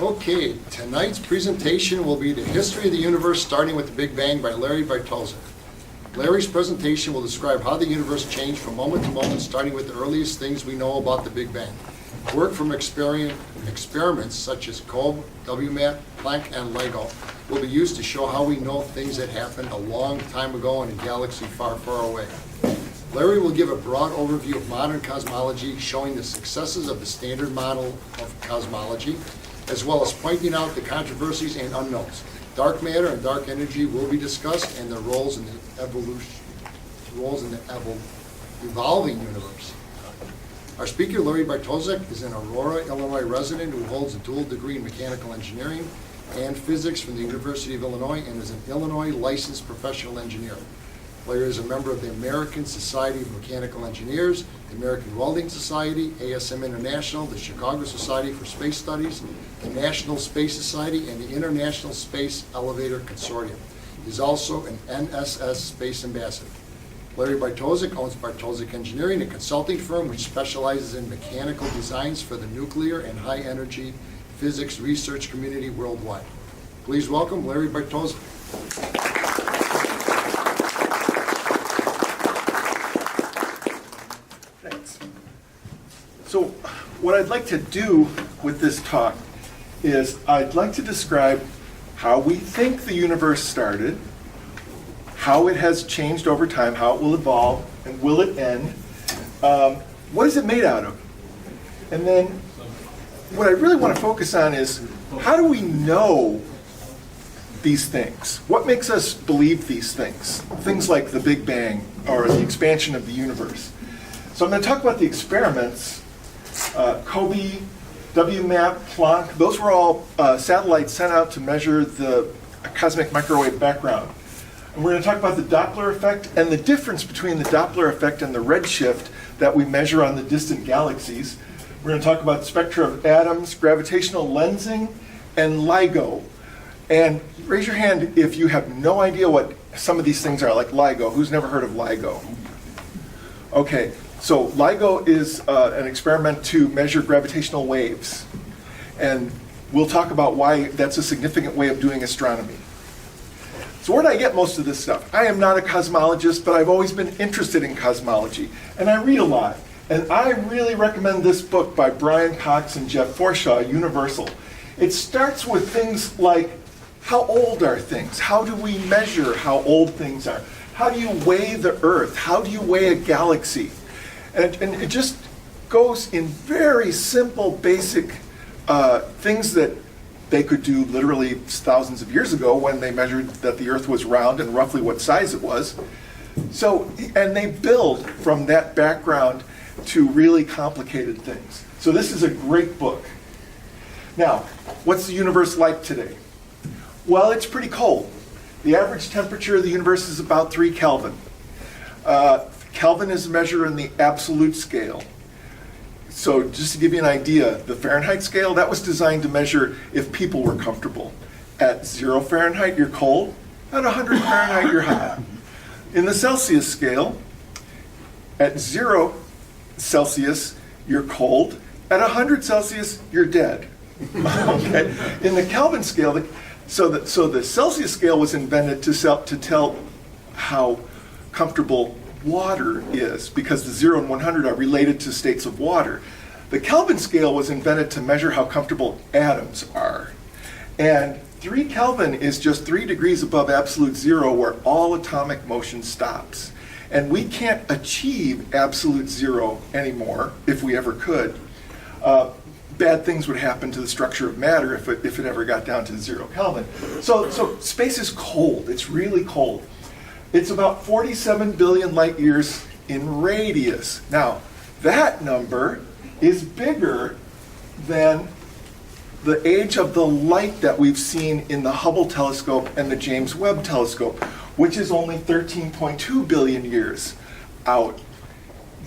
Okay, tonight's presentation will be the history of the universe starting with the Big Bang by Larry Bartoszek. Larry's presentation will describe how the universe changed from moment to moment, starting with the earliest things we know about the Big Bang. Work from experiments such as Cobb, WMAP, Planck, and LIGO will be used to show how we know things that happened a long time ago in a galaxy far, far away. Larry will give a broad overview of modern cosmology, showing the successes of the standard model of cosmology, as well as pointing out the controversies and unknowns. Dark matter and dark energy will be discussed, and their roles in the evolving universe. Our speaker, Larry Bartoszek, is an Aurora, Illinois resident who holds a dual degree in mechanical engineering and physics from the University of Illinois and is an Illinois licensed professional engineer. Larry is a member of the American Society of Mechanical Engineers, the American Welding Society, ASM International, the Chicago Society for Space Studies, the National Space Society, and the International Space Elevator Consortium. He's also an NSS Space Ambassador. Larry Bartoszek owns Bartoszek Engineering, a consulting firm which specializes in mechanical designs for the nuclear and high-energy physics research community worldwide. Please welcome Larry Bartoszek. Thanks. So what I'd like to do with this talk is I'd like to describe how we think the universe started, how it has changed over time, how it will evolve, and will it end? What is it made out of? And then what I really want to focus on is how do we know these things? What makes us believe these things? Things like the Big Bang or the expansion of the universe. So I'm going to talk about the experiments. Cobb, WMAP, Planck, those were all satellites sent out to measure the cosmic microwave background. And we're going to talk about the Doppler effect and the difference between the Doppler effect and the redshift that we measure on the distant galaxies. We're going to talk about the spectra of atoms, gravitational lensing, and LIGO. And raise your hand if you have no idea what some of these things are, like LIGO. Who's never heard of LIGO? Okay, so LIGO is an experiment to measure gravitational waves. And we'll talk about why that's a significant way of doing astronomy. So where did I get most of this stuff? I am not a cosmologist, but I've always been interested in cosmology. And I read a lot. And I really recommend this book by Brian Cox and Jeff Forshaw, Universal. It starts with things like, how old are things? How do we measure how old things are? How do you weigh the Earth? How do you weigh a galaxy? And it just goes in very simple, basic things that they could do literally thousands of years ago when they measured that the Earth was round and roughly what size it was. So, and they build from that background to really complicated things. So this is a great book. Now, what's the universe like today? Well, it's pretty cold. The average temperature of the universe is about 3 Kelvin. Kelvin is a measure in the absolute scale. So just to give you an idea, the Fahrenheit scale, that was designed to measure if people were comfortable. At 0 Fahrenheit, you're cold. At 100 Fahrenheit, you're hot. In the Celsius scale, at 0 Celsius, you're cold. At 100 Celsius, you're dead. Okay? In the Kelvin scale, so the Celsius scale was invented to tell how comfortable water is, because the 0 and 100 are related to states of water. The Kelvin scale was invented to measure how comfortable atoms are. And 3 Kelvin is just 3 degrees above absolute zero, where all atomic motion stops. And we can't achieve absolute zero anymore, if we ever could. Bad things would happen to the structure of matter if it ever got down to 0 Kelvin. So space is cold. It's really cold. It's about 47 billion light years in radius. Now, that number is bigger than the age of the light that we've seen in the Hubble telescope and the James Webb telescope, which is only 13.2 billion years out.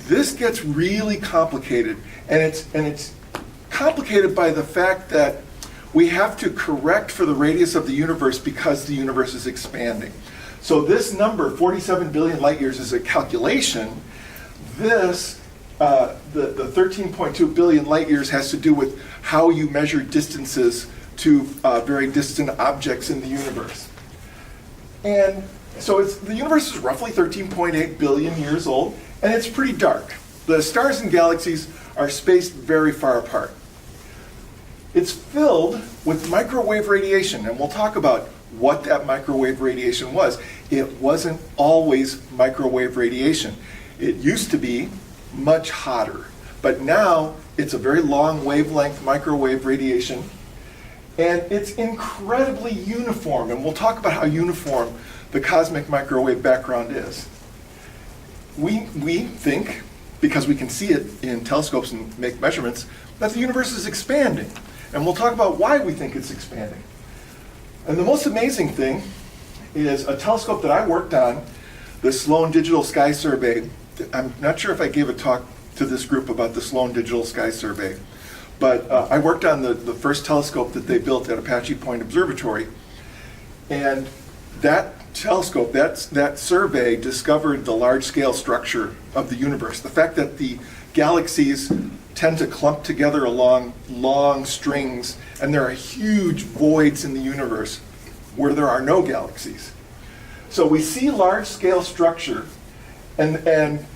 This gets really complicated, and it's complicated by the fact that we have to correct for the radius of the universe because the universe is expanding. So this number, 47 billion light years, is a calculation. This, the 13.2 billion light years, has to do with how you measure distances to very distant objects in the universe. And so the universe is roughly 13.8 billion years old, and it's pretty dark. The stars and galaxies are spaced very far apart. It's filled with microwave radiation, and we'll talk about what that microwave radiation was. It wasn't always microwave radiation. It used to be much hotter, but now it's a very long wavelength microwave radiation, and it's incredibly uniform, and we'll talk about how uniform the cosmic microwave background is. We think, because we can see it in telescopes and make measurements, that the universe is expanding, and we'll talk about why we think it's expanding. And the most amazing thing is a telescope that I worked on, the Sloan Digital Sky Survey. I'm not sure if I gave a talk to this group about the Sloan Digital Sky Survey, but I worked on the first telescope that they built at Apache Point Observatory. And that telescope, that survey discovered the large-scale structure of the universe. The fact that the galaxies tend to clump together along long strings, and there are huge voids in the universe where there are no galaxies. So we see large-scale structure, and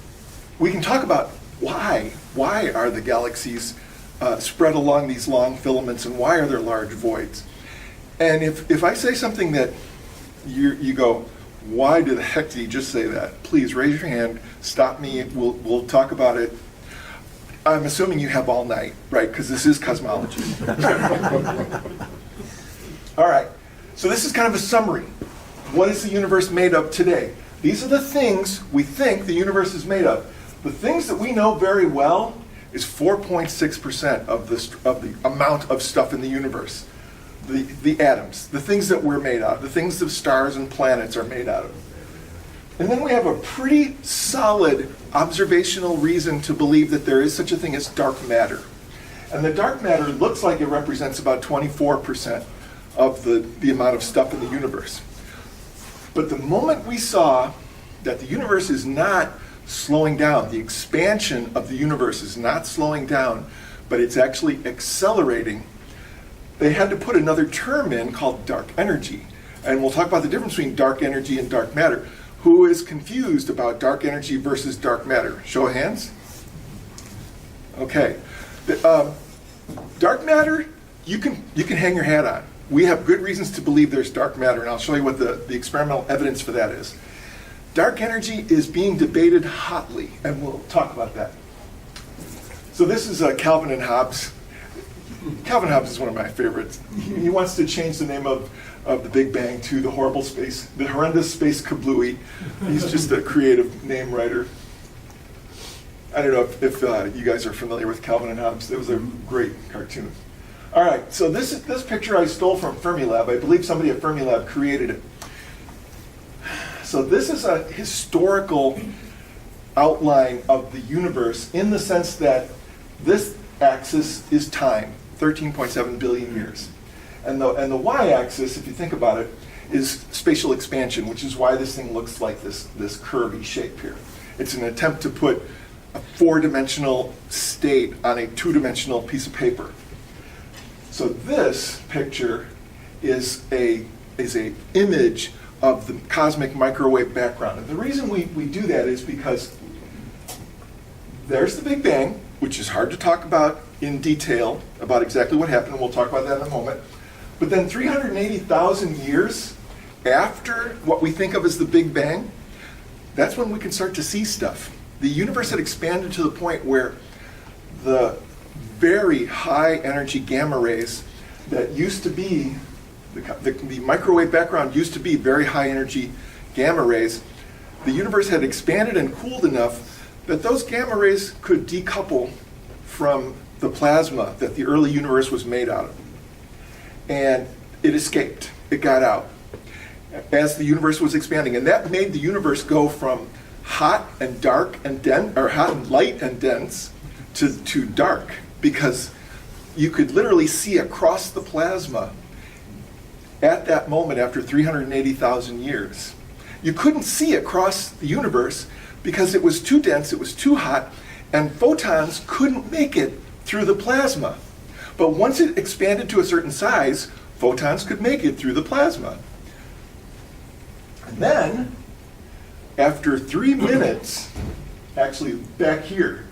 we can talk about why. Why are the galaxies spread along these long filaments, and why are there large voids? And if I say something that you go, why the heck did he just say that? Please raise your hand, stop me, we'll talk about it. I'm assuming you have all night, right? Because this is cosmology. All right, so this is kind of a summary. What is the universe made of today? These are the things we think the universe is made of. The things that we know very well is 4.6% of the amount of stuff in the universe. The atoms, the things that we're made out of, the things that stars and planets are made out of. And then we have a pretty solid observational reason to believe that there is such a thing as dark matter. And the dark matter looks like it represents about 24% of the amount of stuff in the universe. But the moment we saw that the universe is not slowing down, the expansion of the universe is not slowing down, but it's actually accelerating, they had to put another term in called dark energy. And we'll talk about the difference between dark energy and dark matter. Who is confused about dark energy versus dark matter? Show of hands. Okay. Dark matter, you can hang your hat on. We have good reasons to believe there's dark matter, and I'll show you what the experimental evidence for that is. Dark energy is being debated hotly, and we'll talk about that. So this is Calvin and Hobbes. Calvin Hobbes is one of my favorites. He wants to change the name of the Big Bang to the horrendous space kablooey. He's just a creative name writer. I don't know if you guys are familiar with Calvin and Hobbes. It was a great cartoon. All right, so this picture I stole from Fermilab. I believe somebody at Fermilab created it. So this is a historical outline of the universe in the sense that this axis is time, 13.7 billion years. And the y-axis, if you think about it, is spatial expansion, which is why this thing looks like this curvy shape here. It's an attempt to put a four-dimensional state on a two-dimensional piece of paper. So this picture is a image of the cosmic microwave background. And the reason we do that is because there's the Big Bang, which is hard to talk about in detail about exactly what happened, and we'll talk about that in a moment. But then 380,000 years after what we think of as the Big Bang, that's when we can start to see stuff. The universe had expanded to the point where the very high energy gamma rays that used to be, the microwave background used to be very high energy gamma rays, the universe had expanded and cooled enough that those gamma rays could decouple from the plasma that the early universe was made out of. And it escaped, it got out as the universe was expanding. And that made the universe go from hot and dark and dense, or hot and light and dense, to dark, because you could literally see across the plasma at that moment after 380,000 years. You couldn't see across the universe because it was too dense, it was too hot, and photons couldn't make it through the plasma. But once it expanded to a certain size, photons could make it through the plasma. And then, after 3 minutes, actually back here,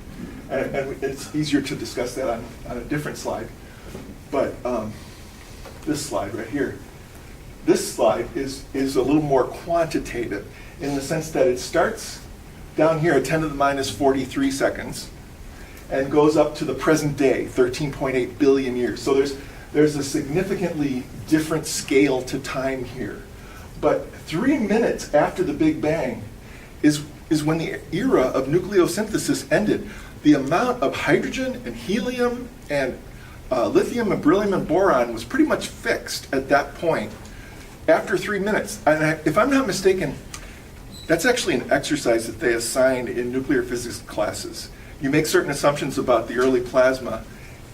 and it's easier to discuss that on a different slide, but this slide right here, this slide is a little more quantitative in the sense that it starts down here at 10 to the minus 43 seconds and goes up to the present day, 13.8 billion years. So there's a significantly different scale to time here. But 3 minutes after the Big Bang is when the era of nucleosynthesis ended. The amount of hydrogen and helium and lithium and beryllium and boron was pretty much fixed at that point after 3 minutes. And if I'm not mistaken, that's actually an exercise that they assigned in nuclear physics classes. You make certain assumptions about the early plasma,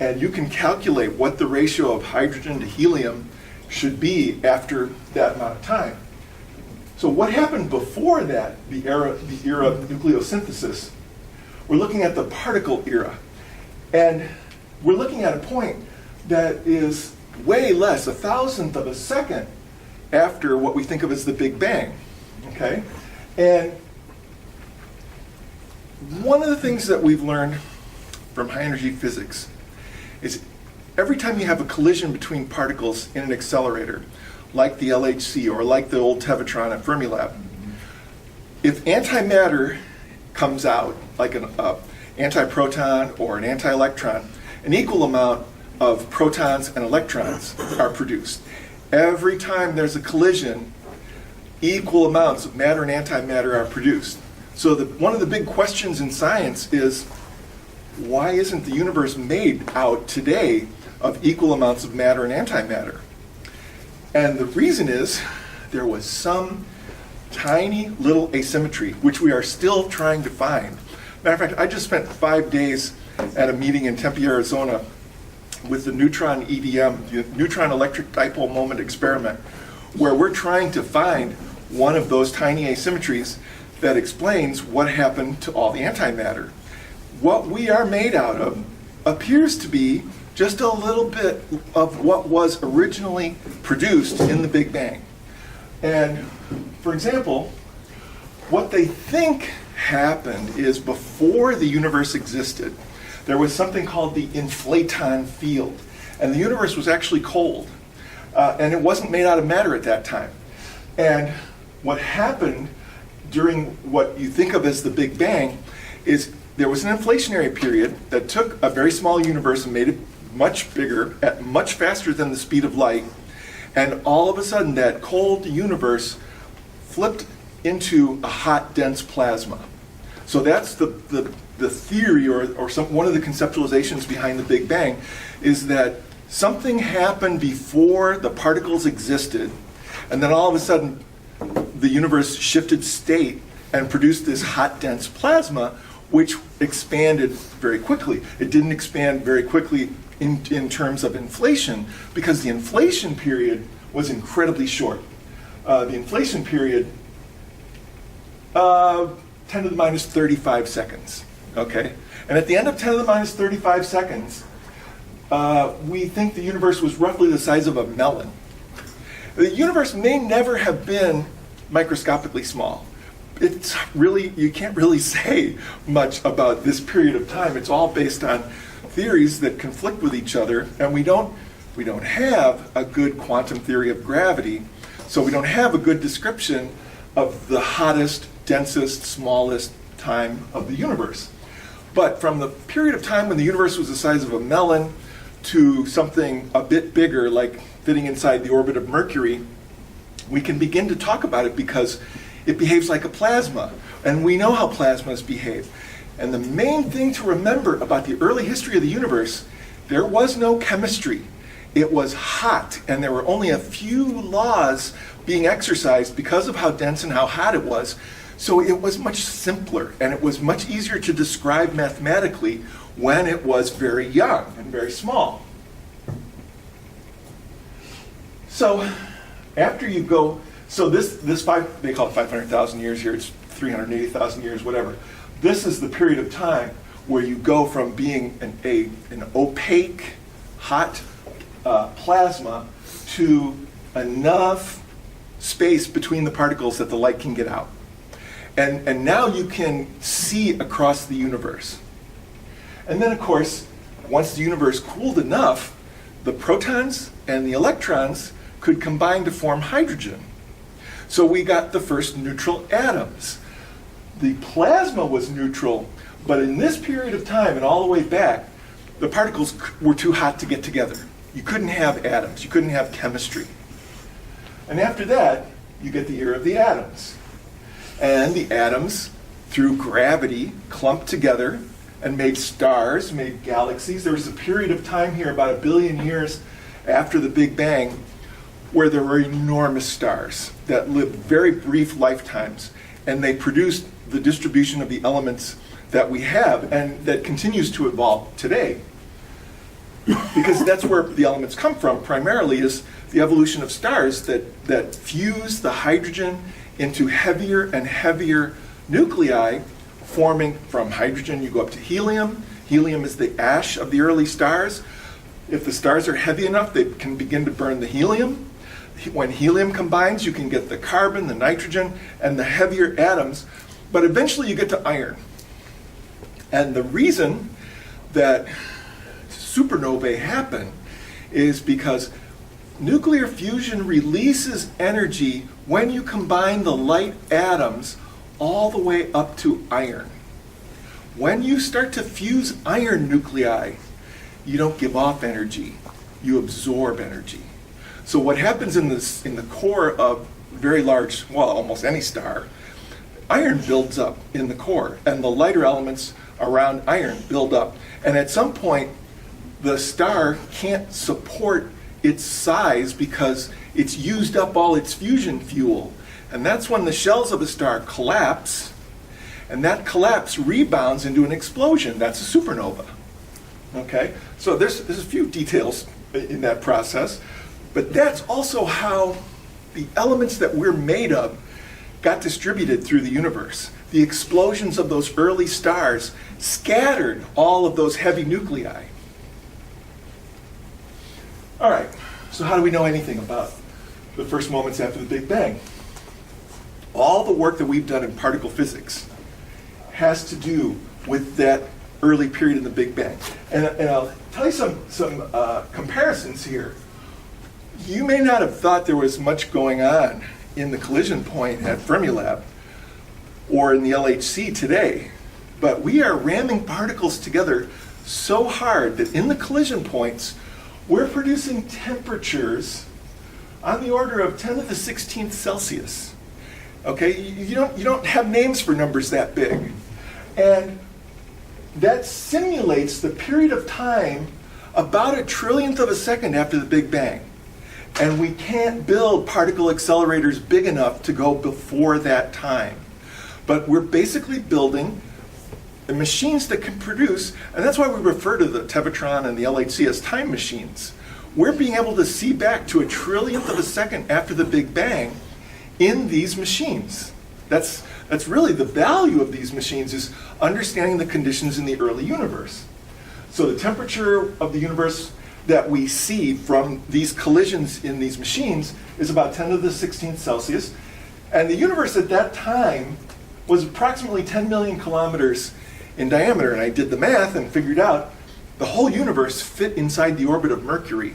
and you can calculate what the ratio of hydrogen to helium should be after that amount of time. So what happened before that, the era of nucleosynthesis? We're looking at the particle era. And we're looking at a point that is way less, 1,000th of a second after what we think of as the Big Bang. Okay? And one of the things that we've learned from high energy physics is every time you have a collision between particles in an accelerator, like the LHC or like the old Tevatron at Fermilab, if antimatter comes out, like an antiproton or an antielectron, an equal amount of protons and electrons are produced. Every time there's a collision, equal amounts of matter and antimatter are produced. So one of the big questions in science is, why isn't the universe made out today of equal amounts of matter and antimatter? And the reason is there was some tiny little asymmetry, which we are still trying to find. Matter of fact, I just spent 5 days at a meeting in Tempe, Arizona with the neutron EDM, the neutron electric dipole moment experiment, where we're trying to find one of those tiny asymmetries that explains what happened to all the antimatter. What we are made out of appears to be just a little bit of what was originally produced in the Big Bang. And for example, what they think happened is before the universe existed, there was something called the inflaton field. And the universe was actually cold. And it wasn't made out of matter at that time. And what happened during what you think of as the Big Bang is there was an inflationary period that took a very small universe and made it much bigger, at much faster than the speed of light. And all of a sudden, that cold universe flipped into a hot, dense plasma. So that's the theory, or one of the conceptualizations behind the Big Bang, is that something happened before the particles existed, and then all of a sudden, the universe shifted state and produced this hot, dense plasma, which expanded very quickly. It didn't expand very quickly in terms of inflation, because the inflation period was incredibly short. The inflation period, 10 to the minus 35 seconds, okay? And at the end of 10 to the minus 35 seconds, we think the universe was roughly the size of a melon. The universe may never have been microscopically small. It's really, you can't really say much about this period of time. It's all based on theories that conflict with each other, and we don't have a good quantum theory of gravity, so we don't have a good description of the hottest, densest, smallest time of the universe. But from the period of time when the universe was the size of a melon to something a bit bigger, like fitting inside the orbit of Mercury, we can begin to talk about it because it behaves like a plasma, and we know how plasmas behave. And the main thing to remember about the early history of the universe, there was no chemistry. It was hot, and there were only a few laws being exercised because of how dense and how hot it was. So it was much simpler, and it was much easier to describe mathematically when it was very young and very small. So after you go, so this they call it 500,000 years here, it's 380,000 years, whatever. This is the period of time where you go from being an opaque, hot plasma to enough space between the particles that the light can get out. And now you can see across the universe. And then, of course, once the universe cooled enough, the protons and the electrons could combine to form hydrogen. So we got the first neutral atoms. The plasma was neutral, but in this period of time and all the way back, the particles were too hot to get together. You couldn't have atoms. You couldn't have chemistry. And after that, you get the era of the atoms. And the atoms, through gravity, clumped together and made stars, made galaxies. There was a period of time here, about 1 billion years after the Big Bang, where there were enormous stars that lived very brief lifetimes, and they produced the distribution of the elements that we have and that continues to evolve today. Because that's where the elements come from, primarily, is the evolution of stars that fuse the hydrogen into heavier and heavier nuclei, forming from hydrogen, you go up to helium. Helium is the ash of the early stars. If the stars are heavy enough, they can begin to burn the helium. When helium combines, you can get the carbon, the nitrogen, and the heavier atoms, but eventually you get to iron. And the reason that supernovae happen is because nuclear fusion releases energy when you combine the light atoms all the way up to iron. When you start to fuse iron nuclei, you don't give off energy, you absorb energy. So what happens in the core of very large, well, almost any star, iron builds up in the core, and the lighter elements around iron build up. And at some point, the star can't support its size because it's used up all its fusion fuel. And that's when the shells of a star collapse, and that collapse rebounds into an explosion. That's a supernova. Okay? So there's a few details in that process, but that's also how the elements that we're made of got distributed through the universe. The explosions of those early stars scattered all of those heavy nuclei. All right, so how do we know anything about the first moments after the Big Bang? All the work that we've done in particle physics has to do with that early period in the Big Bang. And I'll tell you some comparisons here. You may not have thought there was much going on in the collision point at Fermilab or in the LHC today, but we are ramming particles together so hard that in the collision points, we're producing temperatures on the order of 10 to the 16th Celsius. Okay, you don't have names for numbers that big. And that simulates the period of time about 1/trillionth of a second after the Big Bang. And we can't build particle accelerators big enough to go before that time. But we're basically building machines that can produce, and that's why we refer to the Tevatron and the LHC as time machines. We're being able to see back to 1/trillionth of a second after the Big Bang in these machines. That's really the value of these machines, is understanding the conditions in the early universe. So the temperature of the universe that we see from these collisions in these machines is about 10 to the 16th Celsius. And the universe at that time was approximately 10 million kilometers in diameter. And I did the math and figured out the whole universe fit inside the orbit of Mercury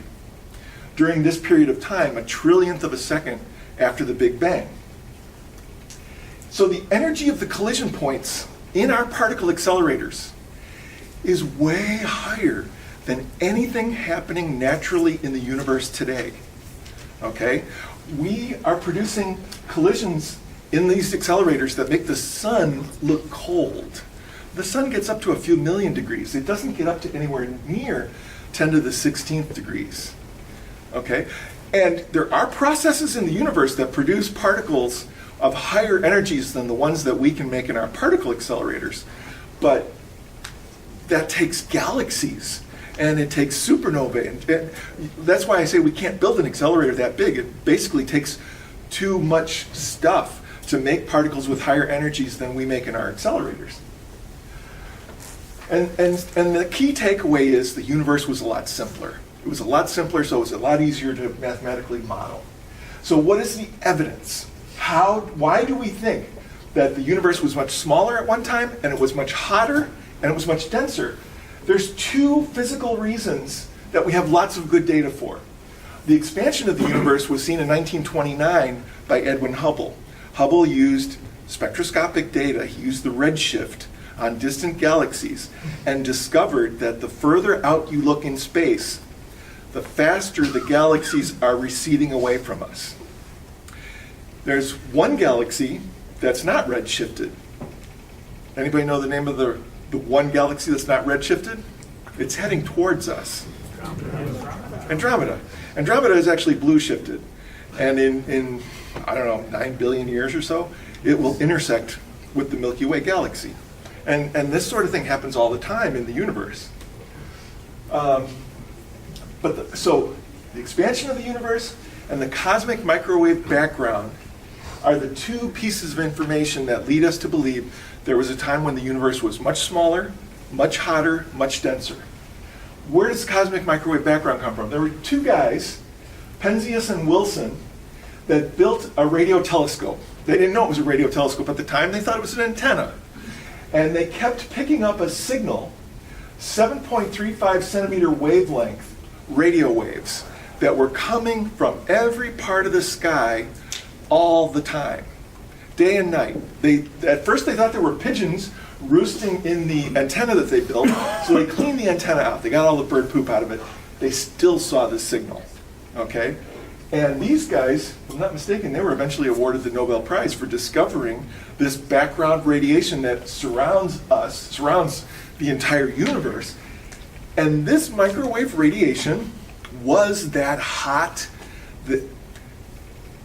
during this period of time, 1/trillionth of a second after the Big Bang. So the energy of the collision points in our particle accelerators is way higher than anything happening naturally in the universe today. Okay? We are producing collisions in these accelerators that make the sun look cold. The sun gets up to a few million degrees. It doesn't get up to anywhere near 10 to the 16th degrees. Okay? And there are processes in the universe that produce particles of higher energies than the ones that we can make in our particle accelerators. But that takes galaxies, and it takes supernovae. And that's why I say we can't build an accelerator that big. It basically takes too much stuff to make particles with higher energies than we make in our accelerators. And the key takeaway is the universe was a lot simpler. It was a lot simpler, so it was a lot easier to mathematically model. So what is the evidence? Why do we think that the universe was much smaller at one time, and it was much hotter, and it was much denser? There's two physical reasons that we have lots of good data for. The expansion of the universe was seen in 1929 by Edwin Hubble. Hubble used spectroscopic data. He used the redshift on distant galaxies and discovered that the further out you look in space, the faster the galaxies are receding away from us. There's one galaxy that's not redshifted. Anybody know the name of the one galaxy that's not redshifted? It's heading towards us. Andromeda. Andromeda is actually blue shifted. And in I don't know, 9 billion years or so, it will intersect with the Milky Way galaxy. And this sort of thing happens all the time in the universe. So the expansion of the universe and the cosmic microwave background are the two pieces of information that lead us to believe there was a time when the universe was much smaller, much hotter, much denser. Where does cosmic microwave background come from? There were two guys, Penzias and Wilson, that built a radio telescope. They didn't know it was a radio telescope at the time. They thought it was an antenna. And they kept picking up a signal, 7.35 centimeter wavelength radio waves that were coming from every part of the sky all the time, day and night. At first they thought there were pigeons roosting in the antenna that they built, so they cleaned the antenna out. They got all the bird poop out of it. They still saw this signal, okay? And these guys, if I'm not mistaken, they were eventually awarded the Nobel Prize for discovering this background radiation that surrounds us, surrounds the entire universe. And this microwave radiation was that hot that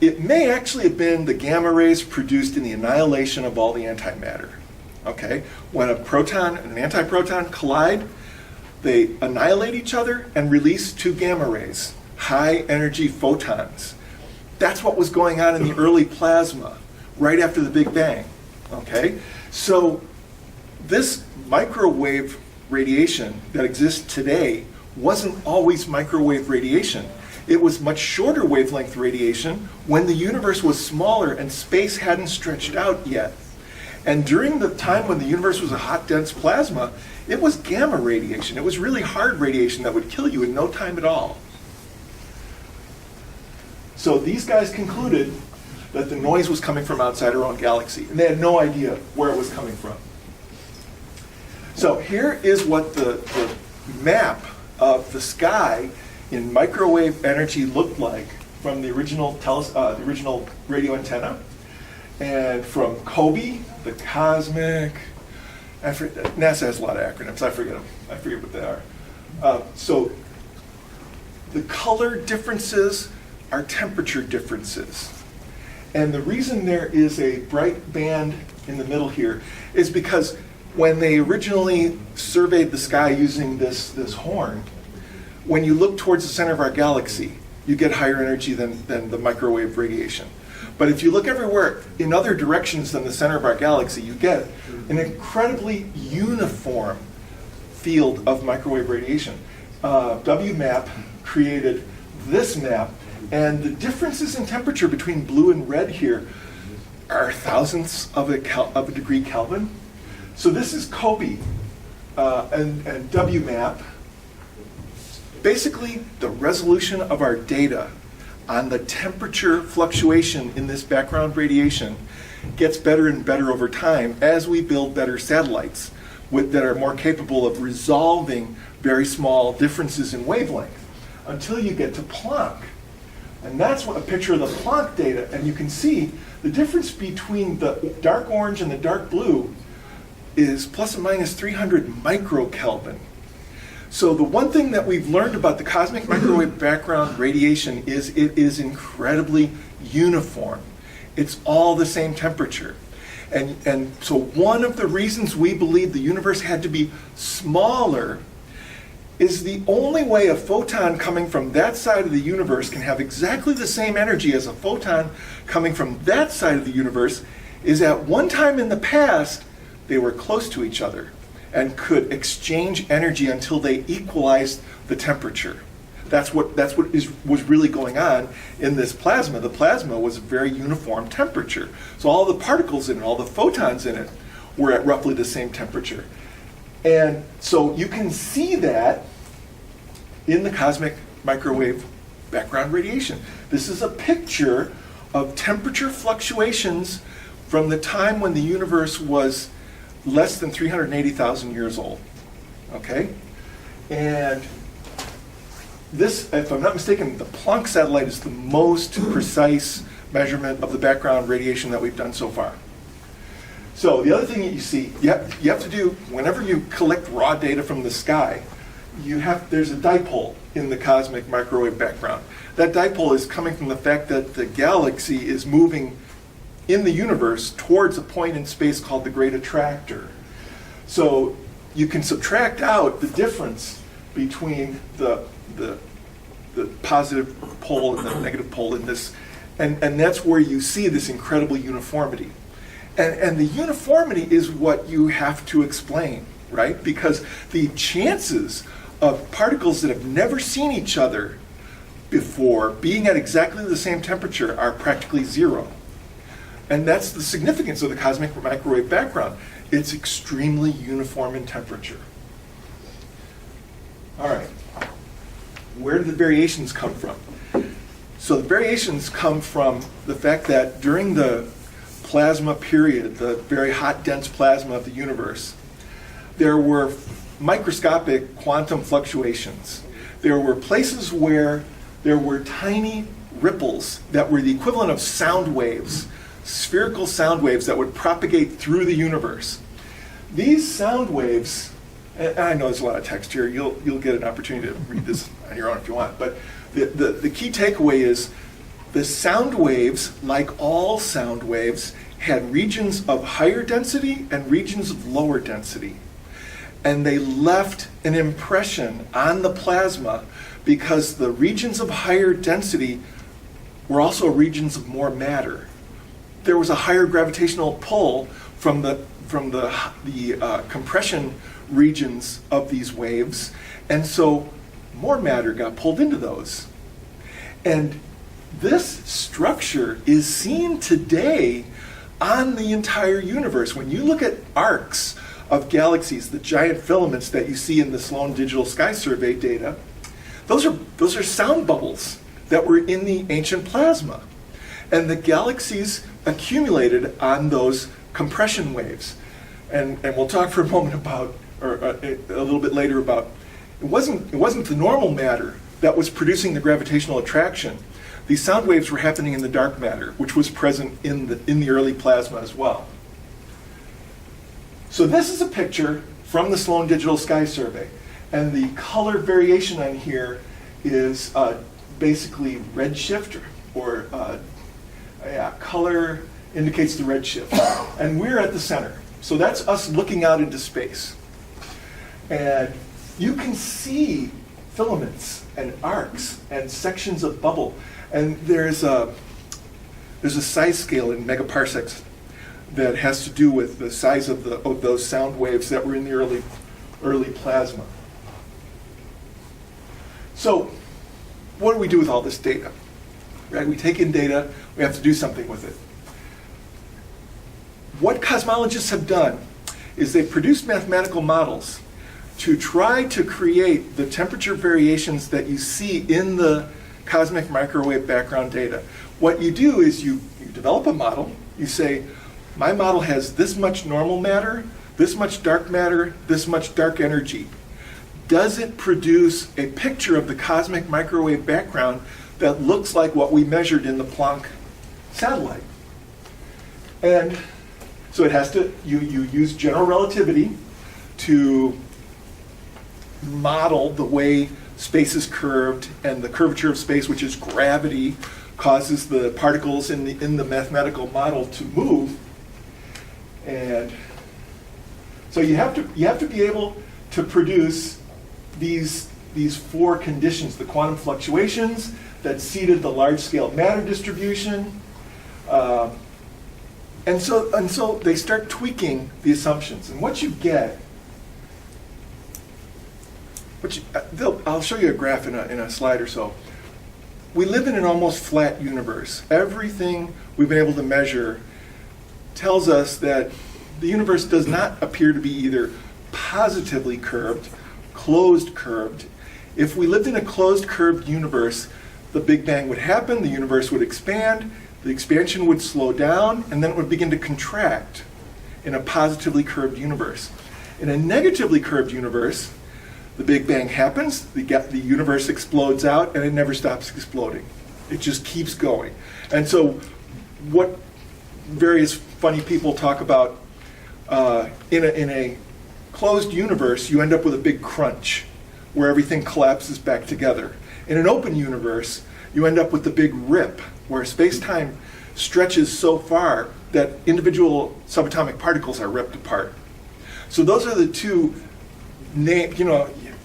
it may actually have been the gamma rays produced in the annihilation of all the antimatter. Okay? When a proton and an antiproton collide, they annihilate each other and release two gamma rays, high energy photons. That's what was going on in the early plasma, right after the Big Bang. Okay? So this microwave radiation that exists today wasn't always microwave radiation. It was much shorter wavelength radiation when the universe was smaller and space hadn't stretched out yet. And during the time when the universe was a hot, dense plasma, it was gamma radiation. It was really hard radiation that would kill you in no time at all. So these guys concluded that the noise was coming from outside our own galaxy, and they had no idea where it was coming from. So here is what the map of the sky in microwave energy looked like from the original radio antenna, and from COBE, the cosmic. NASA has a lot of acronyms. I forget them. I forget what they are. So the color differences are temperature differences, and the reason there is a bright band in the middle here is because when they originally surveyed the sky using this horn, when you look towards the center of our galaxy, you get higher energy than the microwave radiation. But if you look everywhere in other directions than the center of our galaxy, you get an incredibly uniform field of microwave radiation. WMAP created this map, and the differences in temperature between blue and red here are thousandths of a degree Kelvin. So this is COBE and WMAP. Basically, the resolution of our data on the temperature fluctuation in this background radiation gets better and better over time as we build better satellites that are more capable of resolving very small differences in wavelength until you get to Planck. And that's what a picture of the Planck data, and you can see the difference between the dark orange and the dark blue is plus or minus 300 microkelvin. So the one thing that we've learned about the cosmic microwave background radiation is it is incredibly uniform. It's all the same temperature. And so one of the reasons we believe the universe had to be smaller is the only way a photon coming from that side of the universe can have exactly the same energy as a photon coming from that side of the universe is at one time in the past, they were close to each other and could exchange energy until they equalized the temperature. That's what was really going on in this plasma. The plasma was a very uniform temperature. So all the particles in it, all the photons in it, were at roughly the same temperature. And so you can see that in the cosmic microwave background radiation. This is a picture of temperature fluctuations from the time when the universe was less than 380,000 years old. Okay? And this, if I'm not mistaken, the Planck satellite is the most precise measurement of the background radiation that we've done so far. So the other thing that you see, you have to do, whenever you collect raw data from the sky, there's a dipole in the cosmic microwave background. That dipole is coming from the fact that the galaxy is moving in the universe towards a point in space called the Great Attractor. So you can subtract out the difference between the positive pole and the negative pole in this, and that's where you see this incredible uniformity. And the uniformity is what you have to explain, right? Because the chances of particles that have never seen each other before being at exactly the same temperature are practically zero. And that's the significance of the cosmic microwave background. It's extremely uniform in temperature. All right. Where do the variations come from? So the variations come from the fact that during the plasma period, the very hot, dense plasma of the universe, there were microscopic quantum fluctuations. There were places where there were tiny ripples that were the equivalent of sound waves, spherical sound waves that would propagate through the universe. These sound waves, and I know there's a lot of text here, you'll get an opportunity to read this on your own if you want, but the key takeaway is the sound waves, like all sound waves, had regions of higher density and regions of lower density. And they left an impression on the plasma because the regions of higher density were also regions of more matter. There was a higher gravitational pull from the compression regions of these waves, and so more matter got pulled into those. And this structure is seen today on the entire universe. When you look at arcs of galaxies, the giant filaments that you see in the Sloan Digital Sky Survey data, those are sound bubbles that were in the ancient plasma. And the galaxies accumulated on those compression waves. And we'll talk for a moment about, or a little bit later about, it wasn't the normal matter that was producing the gravitational attraction. These sound waves were happening in the dark matter, which was present in the early plasma as well. So this is a picture from the Sloan Digital Sky Survey. And the color variation on here is basically redshift, or color indicates the redshift. And we're at the center. So that's us looking out into space. And you can see filaments and arcs and sections of bubble. And there's a size scale in megaparsecs that has to do with the size of those sound waves that were in the early plasma. So what do we do with all this data? Right? We take in data, we have to do something with it. What cosmologists have done is they've produced mathematical models to try to create the temperature variations that you see in the cosmic microwave background data. What you do is you develop a model, you say, my model has this much normal matter, this much dark matter, this much dark energy. Does it produce a picture of the cosmic microwave background that looks like what we measured in the Planck satellite? And so it has to, you use general relativity to model the way space is curved, and the curvature of space, which is gravity, causes the particles in the mathematical model to move. And so you have to be able to produce these four conditions: the quantum fluctuations that seeded the large-scale matter distribution, and so they start tweaking the assumptions. And what you get I'll show you a graph in a slide or so. We live in an almost flat universe. Everything we've been able to measure tells us that the universe does not appear to be either positively curved, closed curved. If we lived in a closed curved universe, the Big Bang would happen, the universe would expand, the expansion would slow down, and then it would begin to contract in a positively curved universe. In a negatively curved universe, the Big Bang happens, the universe explodes out, and it never stops exploding. It just keeps going. And so what various funny people talk about, in a closed universe, you end up with a big crunch where everything collapses back together. In an open universe, you end up with the big rip where space-time stretches so far that individual subatomic particles are ripped apart. So those are the two names.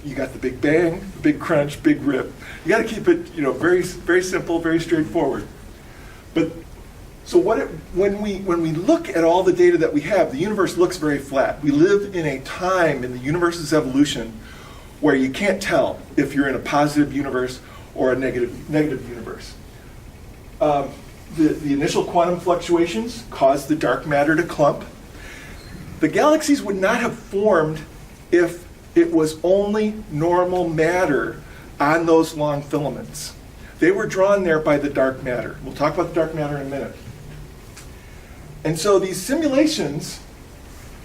You got the Big Bang, big crunch, big rip. You got to keep it, very, very simple, very straightforward. But so when we look at all the data that we have, the universe looks very flat. We live in a time in the universe's evolution where you can't tell if you're in a positive universe or a negative universe. The initial quantum fluctuations caused the dark matter to clump. The galaxies would not have formed if it was only normal matter on those long filaments. They were drawn there by the dark matter. We'll talk about the dark matter in a minute. And so these simulations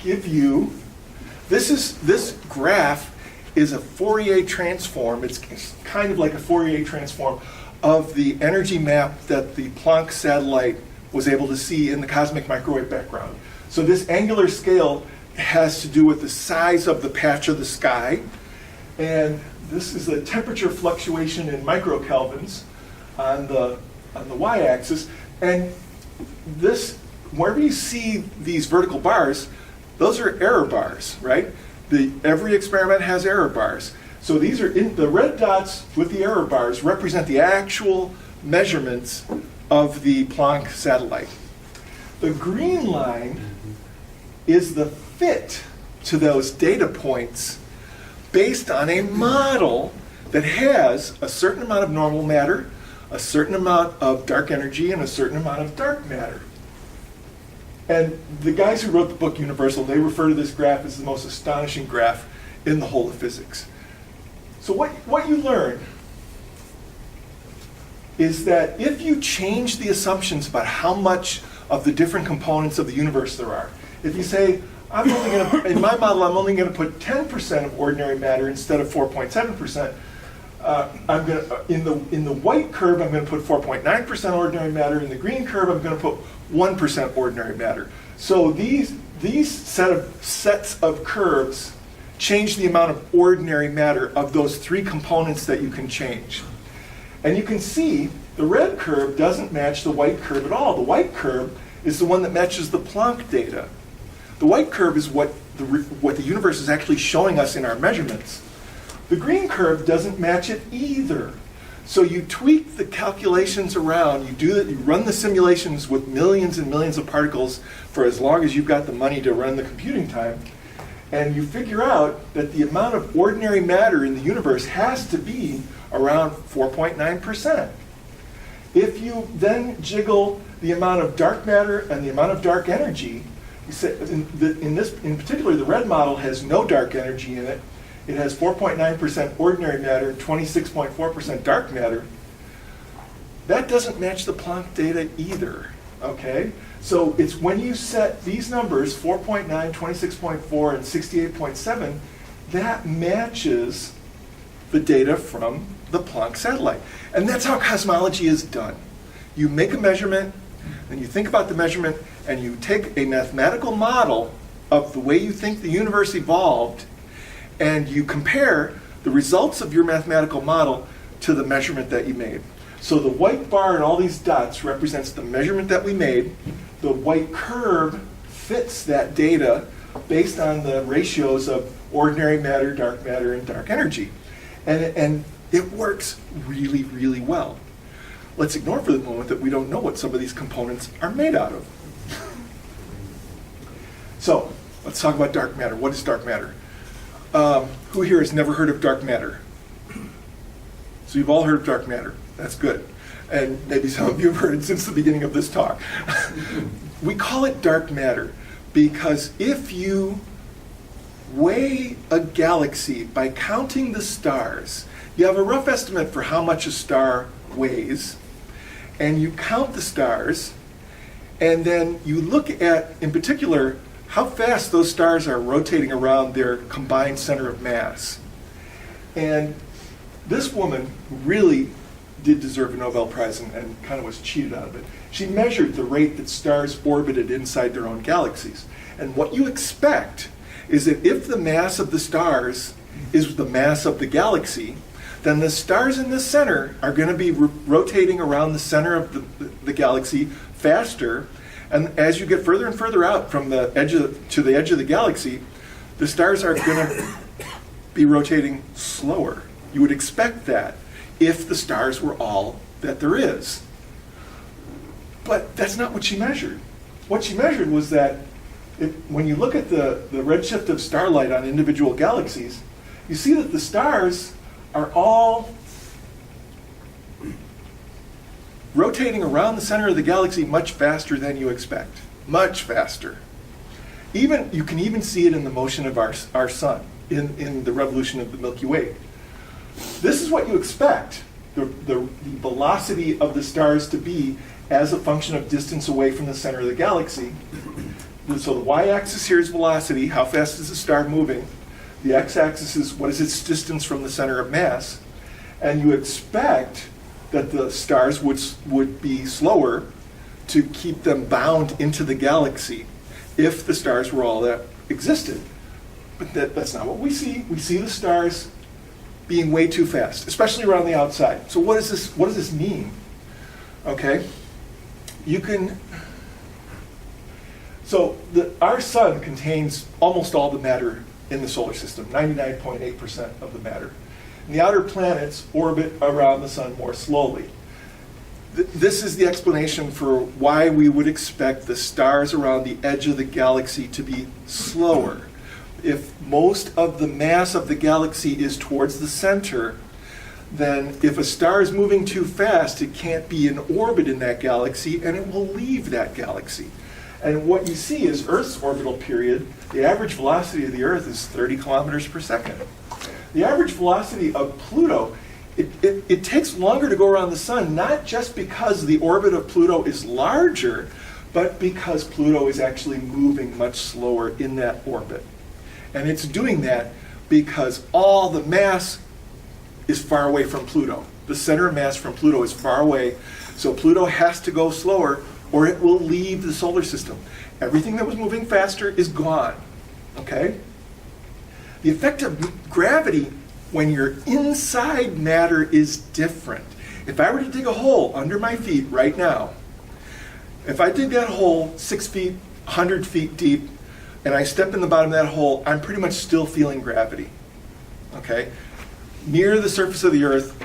give you, this graph is a Fourier transform. It's kind of like a Fourier transform of the energy map that the Planck satellite was able to see in the cosmic microwave background. So this angular scale has to do with the size of the patch of the sky. And this is the temperature fluctuation in microkelvins on the y-axis. And this, wherever you see these vertical bars, those are error bars, right? Every experiment has error bars. So these are the red dots with the error bars represent the actual measurements of the Planck satellite. The green line is the fit to those data points based on a model that has a certain amount of normal matter, a certain amount of dark energy, and a certain amount of dark matter. And the guys who wrote the book Universal, they refer to this graph as the most astonishing graph in the whole of physics. So what you learn is that if you change the assumptions about how much of the different components of the universe there are, if you say, in my model, I'm only going to put 10% of ordinary matter instead of 4.7%. In the white curve, I'm going to put 4.9% ordinary matter. In the green curve, I'm going to put 1% ordinary matter. So these sets of curves change the amount of ordinary matter of those three components that you can change. And you can see the red curve doesn't match the white curve at all. The white curve is the one that matches the Planck data. The white curve is what the universe is actually showing us in our measurements. The green curve doesn't match it either. So you tweak the calculations around, you run the simulations with millions and millions of particles for as long as you've got the money to run the computing time, and you figure out that the amount of ordinary matter in the universe has to be around 4.9%. If you then jiggle the amount of dark matter and the amount of dark energy, you say, in particular, the red model has no dark energy in it. It has 4.9% ordinary matter, 26.4% dark matter. That doesn't match the Planck data either, okay? So it's when you set these numbers, 4.9, 26.4, and 68.7, that matches the data from the Planck satellite. And that's how cosmology is done. You make a measurement, and you think about the measurement, and you take a mathematical model of the way you think the universe evolved, and you compare the results of your mathematical model to the measurement that you made. So the white bar and all these dots represents the measurement that we made. The white curve fits that data based on the ratios of ordinary matter, and dark energy. And it works really, really well. Let's ignore for the moment that we don't know what some of these components are made out of. So let's talk about dark matter. What is dark matter? Who here has never heard of dark matter? So you've all heard of dark matter. That's good. And maybe some of you have heard it since the beginning of this talk. We call it dark matter because if you weigh a galaxy by counting the stars, you have a rough estimate for how much a star weighs, and you count the stars, and then you look at, in particular, how fast those stars are rotating around their combined center of mass. And this woman really did deserve a Nobel Prize and kind of was cheated out of it. She measured the rate that stars orbited inside their own galaxies. And what you expect is that if the mass of the stars is the mass of the galaxy, then the stars in the center are going to be rotating around the center of the galaxy faster. And as you get further and further out from the edge to the edge of the galaxy, the stars are going to be rotating slower. You would expect that if the stars were all that there is. But that's not what she measured. What she measured was that when you look at the redshift of starlight on individual galaxies, you see that the stars are all rotating around the center of the galaxy much faster than you expect. Much faster. You can even see it in the motion of our sun, in the revolution of the Milky Way. This is what you expect the velocity of the stars to be as a function of distance away from the center of the galaxy. So the y-axis here is velocity, how fast is the star moving. The x-axis is what is its distance from the center of mass. And you expect that the stars would be slower to keep them bound into the galaxy if the stars were all that existed. But that's not what we see. We see the stars being way too fast, especially around the outside. So what does this mean? Okay, our sun contains almost all the matter in the solar system, 99.8% of the matter. And the outer planets orbit around the sun more slowly. This is the explanation for why we would expect the stars around the edge of the galaxy to be slower. If most of the mass of the galaxy is towards the center, then if a star is moving too fast, it can't be in orbit in that galaxy, and it will leave that galaxy. And what you see is Earth's orbital period. The average velocity of the Earth is 30 kilometers per second. The average velocity of Pluto, it takes longer to go around the sun, not just because the orbit of Pluto is larger, but because Pluto is actually moving much slower in that orbit. And it's doing that because all the mass is far away from Pluto. The center of mass from Pluto is far away, so Pluto has to go slower or it will leave the solar system. Everything that was moving faster is gone, okay? The effect of gravity when you're inside matter is different. If I were to dig a hole under my feet right now, if I dig that hole 6 feet, 100 feet deep, and I step in the bottom of that hole, I'm pretty much still feeling gravity, okay? Near the surface of the Earth,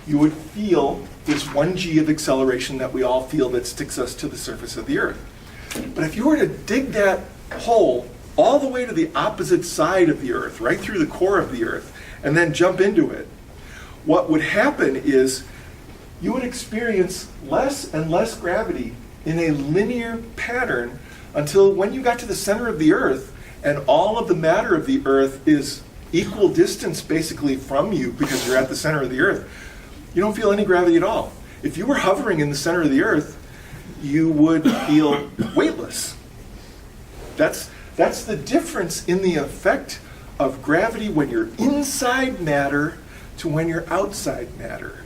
you would feel this 1g of acceleration that we all feel that sticks us to the surface of the Earth. But if you were to dig that hole all the way to the opposite side of the Earth, right through the core of the Earth, and then jump into it, what would happen is you would experience less and less gravity in a linear pattern until when you got to the center of the Earth and all of the matter of the Earth is equal distance basically from you because you're at the center of the Earth, you don't feel any gravity at all. If you were hovering in the center of the Earth, you would feel weightless. That's the difference in the effect of gravity when you're inside matter to when you're outside matter.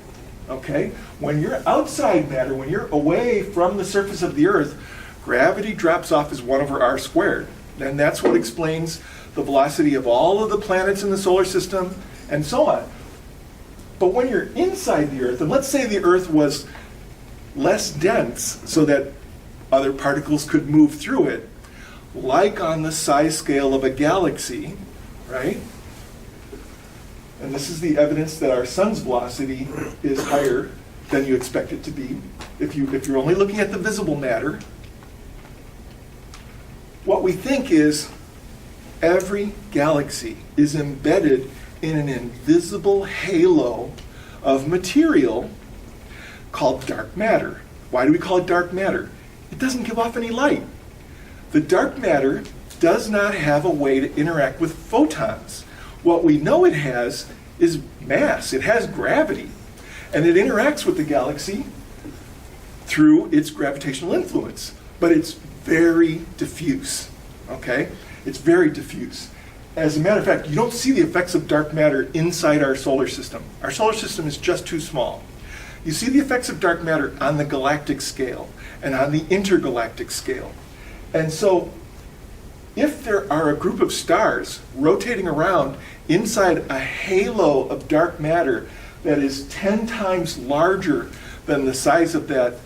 Okay? When you're outside matter, when you're away from the surface of the Earth, gravity drops off as 1 over r squared. And that's what explains the velocity of all of the planets in the solar system and so on. But when you're inside the Earth, and let's say the Earth was less dense so that other particles could move through it, like on the size scale of a galaxy, right? And this is the evidence that our sun's velocity is higher than you expect it to be. If you're only looking at the visible matter, what we think is every galaxy is embedded in an invisible halo of material called dark matter. Why do we call it dark matter? It doesn't give off any light. The dark matter does not have a way to interact with photons. What we know it has is mass. It has gravity. And it interacts with the galaxy through its gravitational influence. But it's very diffuse, okay? It's very diffuse. As a matter of fact, you don't see the effects of dark matter inside our solar system. Our solar system is just too small. You see the effects of dark matter on the galactic scale and on the intergalactic scale. And so, if there are a group of stars rotating around inside a halo of dark matter that is 10 times larger than the size of that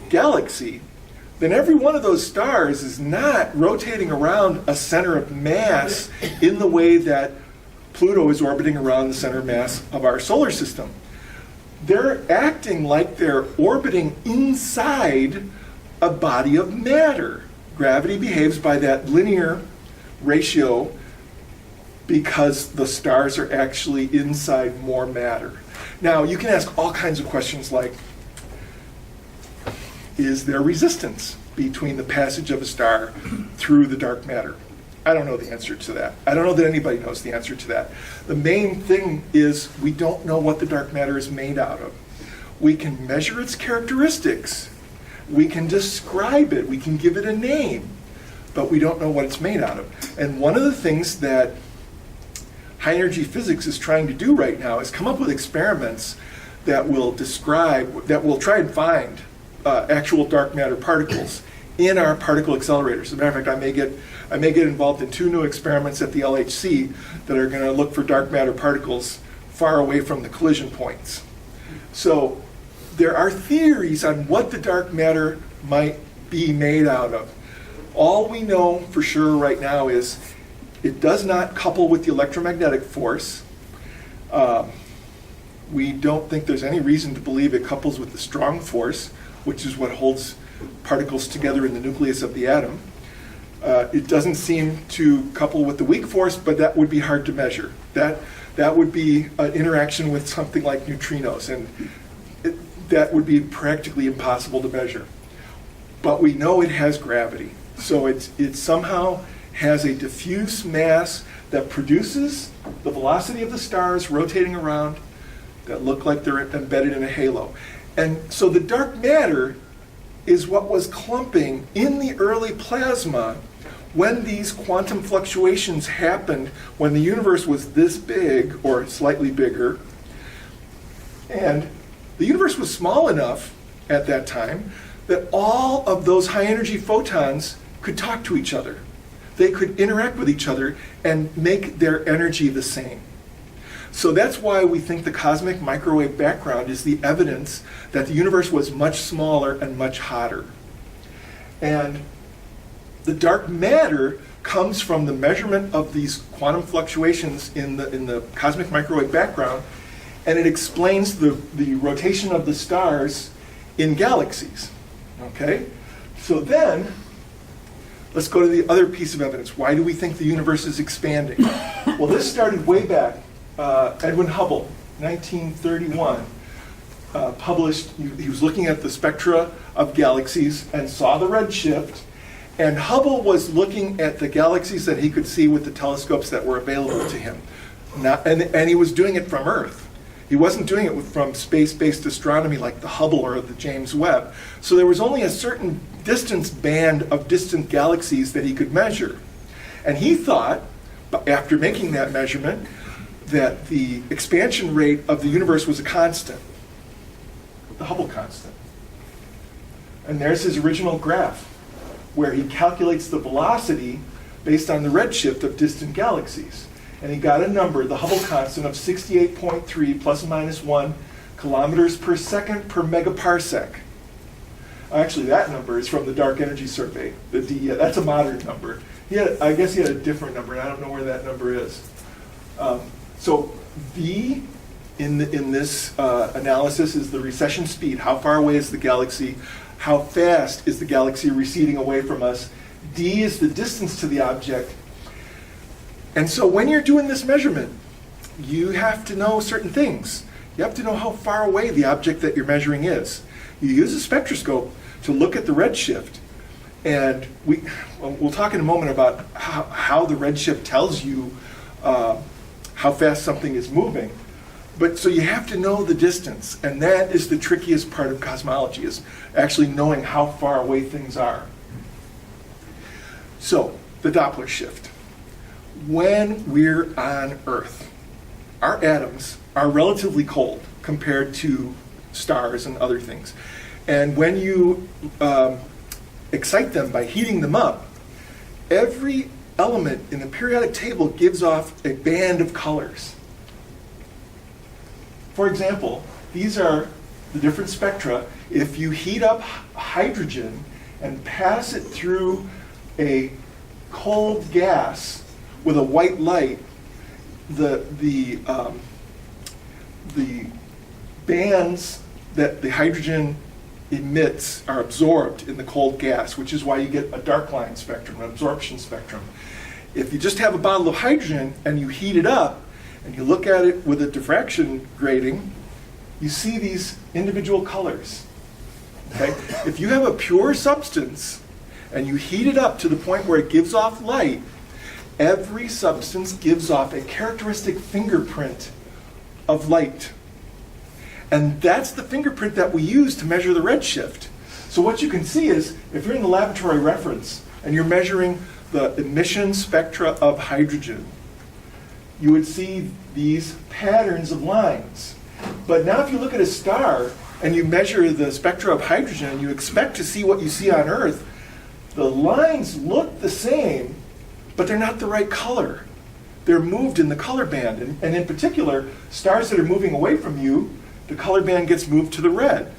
galaxy, then every one of those stars is not rotating around a center of mass in the way that Pluto is orbiting around the center of mass of our solar system. They're acting like they're orbiting inside a body of matter. Gravity behaves by that linear ratio because the stars are actually inside more matter. Now, you can ask all kinds of questions like, is there resistance between the passage of a star through the dark matter? I don't know the answer to that. I don't know that anybody knows the answer to that. The main thing is we don't know what the dark matter is made out of. We can measure its characteristics. We can describe it. We can give it a name. But we don't know what it's made out of. And one of the things that high energy physics is trying to do right now is come up with experiments that will try and find actual dark matter particles in our particle accelerators. As a matter of fact, I may get involved in 2 new experiments at the LHC that are going to look for dark matter particles far away from the collision points. So there are theories on what the dark matter might be made out of. All we know for sure right now is it does not couple with the electromagnetic force. We don't think there's any reason to believe it couples with the strong force, which is what holds particles together in the nucleus of the atom. It doesn't seem to couple with the weak force, but that would be hard to measure. That would be an interaction with something like neutrinos, and that would be practically impossible to measure. But we know it has gravity. So it somehow has a diffuse mass that produces the velocity of the stars rotating around that look like they're embedded in a halo. And so the dark matter is what was clumping in the early plasma when these quantum fluctuations happened, when the universe was this big or slightly bigger. And the universe was small enough at that time that all of those high energy photons could talk to each other. They could interact with each other and make their energy the same. So that's why we think the cosmic microwave background is the evidence that the universe was much smaller and much hotter. And the dark matter comes from the measurement of these quantum fluctuations in the cosmic microwave background, and it explains the rotation of the stars in galaxies. Okay? So then, let's go to the other piece of evidence. Why do we think the universe is expanding? Well, this started way back. Edwin Hubble, 1931, published, he was looking at the spectra of galaxies and saw the redshift, and Hubble was looking at the galaxies that he could see with the telescopes that were available to him. And he was doing it from Earth. He wasn't doing it from space-based astronomy like the Hubble or the James Webb. So there was only a certain distance band of distant galaxies that he could measure. And he thought, after making that measurement, that the expansion rate of the universe was a constant, the Hubble constant. And there's his original graph, where he calculates the velocity based on the redshift of distant galaxies. And he got a number, the Hubble constant, of 68.3 plus or minus 1 kilometers per second per megaparsec. Actually, that number is from the Dark Energy Survey, the DE. That's a modern number. I guess he had a different number, and I don't know where that number is. So V in this analysis is the recession speed. How far away is the galaxy? How fast is the galaxy receding away from us? D is the distance to the object. And so when you're doing this measurement, you have to know certain things. You have to know how far away the object that you're measuring is. You use a spectroscope to look at the redshift. And we'll talk in a moment about how the redshift tells you how fast something is moving. But so you have to know the distance, and that is the trickiest part of cosmology, is actually knowing how far away things are. So, the Doppler shift. When we're on Earth, our atoms are relatively cold compared to stars and other things. And when you excite them by heating them up, every element in the periodic table gives off a band of colors. For example, these are the different spectra. If you heat up hydrogen and pass it through a cold gas with a white light, the bands that the hydrogen emits are absorbed in the cold gas, which is why you get a dark line spectrum, an absorption spectrum. If you just have a bottle of hydrogen and you heat it up, and you look at it with a diffraction grating, you see these individual colors. Okay? If you have a pure substance and you heat it up to the point where it gives off light, every substance gives off a characteristic fingerprint of light. And that's the fingerprint that we use to measure the redshift. So what you can see is, if you're in the laboratory reference and you're measuring the emission spectra of hydrogen, you would see these patterns of lines. But now if you look at a star and you measure the spectra of hydrogen and you expect to see what you see on Earth, the lines look the same, but they're not the right color. They're moved in the color band. And in particular, stars that are moving away from you, the color band gets moved to the red.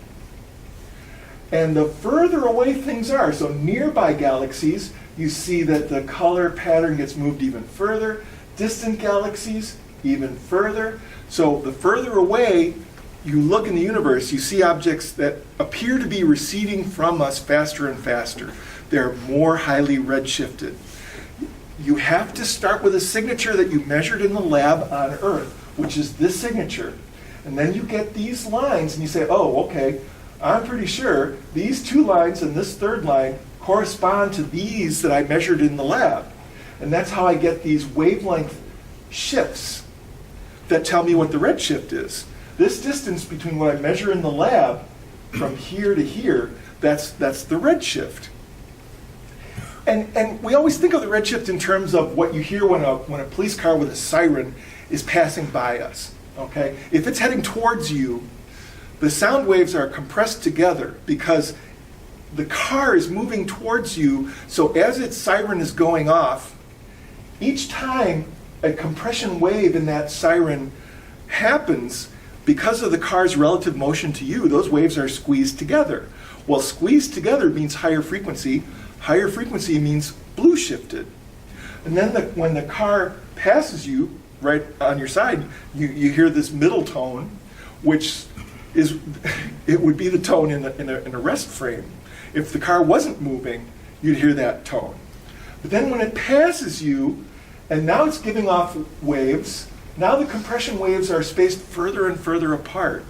And the further away things are, so nearby galaxies, you see that the color pattern gets moved even further. Distant galaxies, even further. So the further away you look in the universe, you see objects that appear to be receding from us faster and faster. They're more highly redshifted. You have to start with a signature that you measured in the lab on Earth, which is this signature. And then you get these lines and you say, oh, okay, I'm pretty sure these two lines and this third line correspond to these that I measured in the lab. And that's how I get these wavelength shifts that tell me what the redshift is. This distance between what I measure in the lab from here to here, that's the redshift. And we always think of the redshift in terms of what you hear when a police car with a siren is passing by us. Okay? If it's heading towards you, the sound waves are compressed together because the car is moving towards you, so as its siren is going off, each time a compression wave in that siren happens, because of the car's relative motion to you, those waves are squeezed together. Well, squeezed together means higher frequency. Higher frequency means blue shifted. And then when the car passes you right on your side, you hear this middle tone, which is, it would be the tone in a rest frame. If the car wasn't moving, you'd hear that tone. But then when it passes you, and now it's giving off waves, now the compression waves are spaced further and further apart.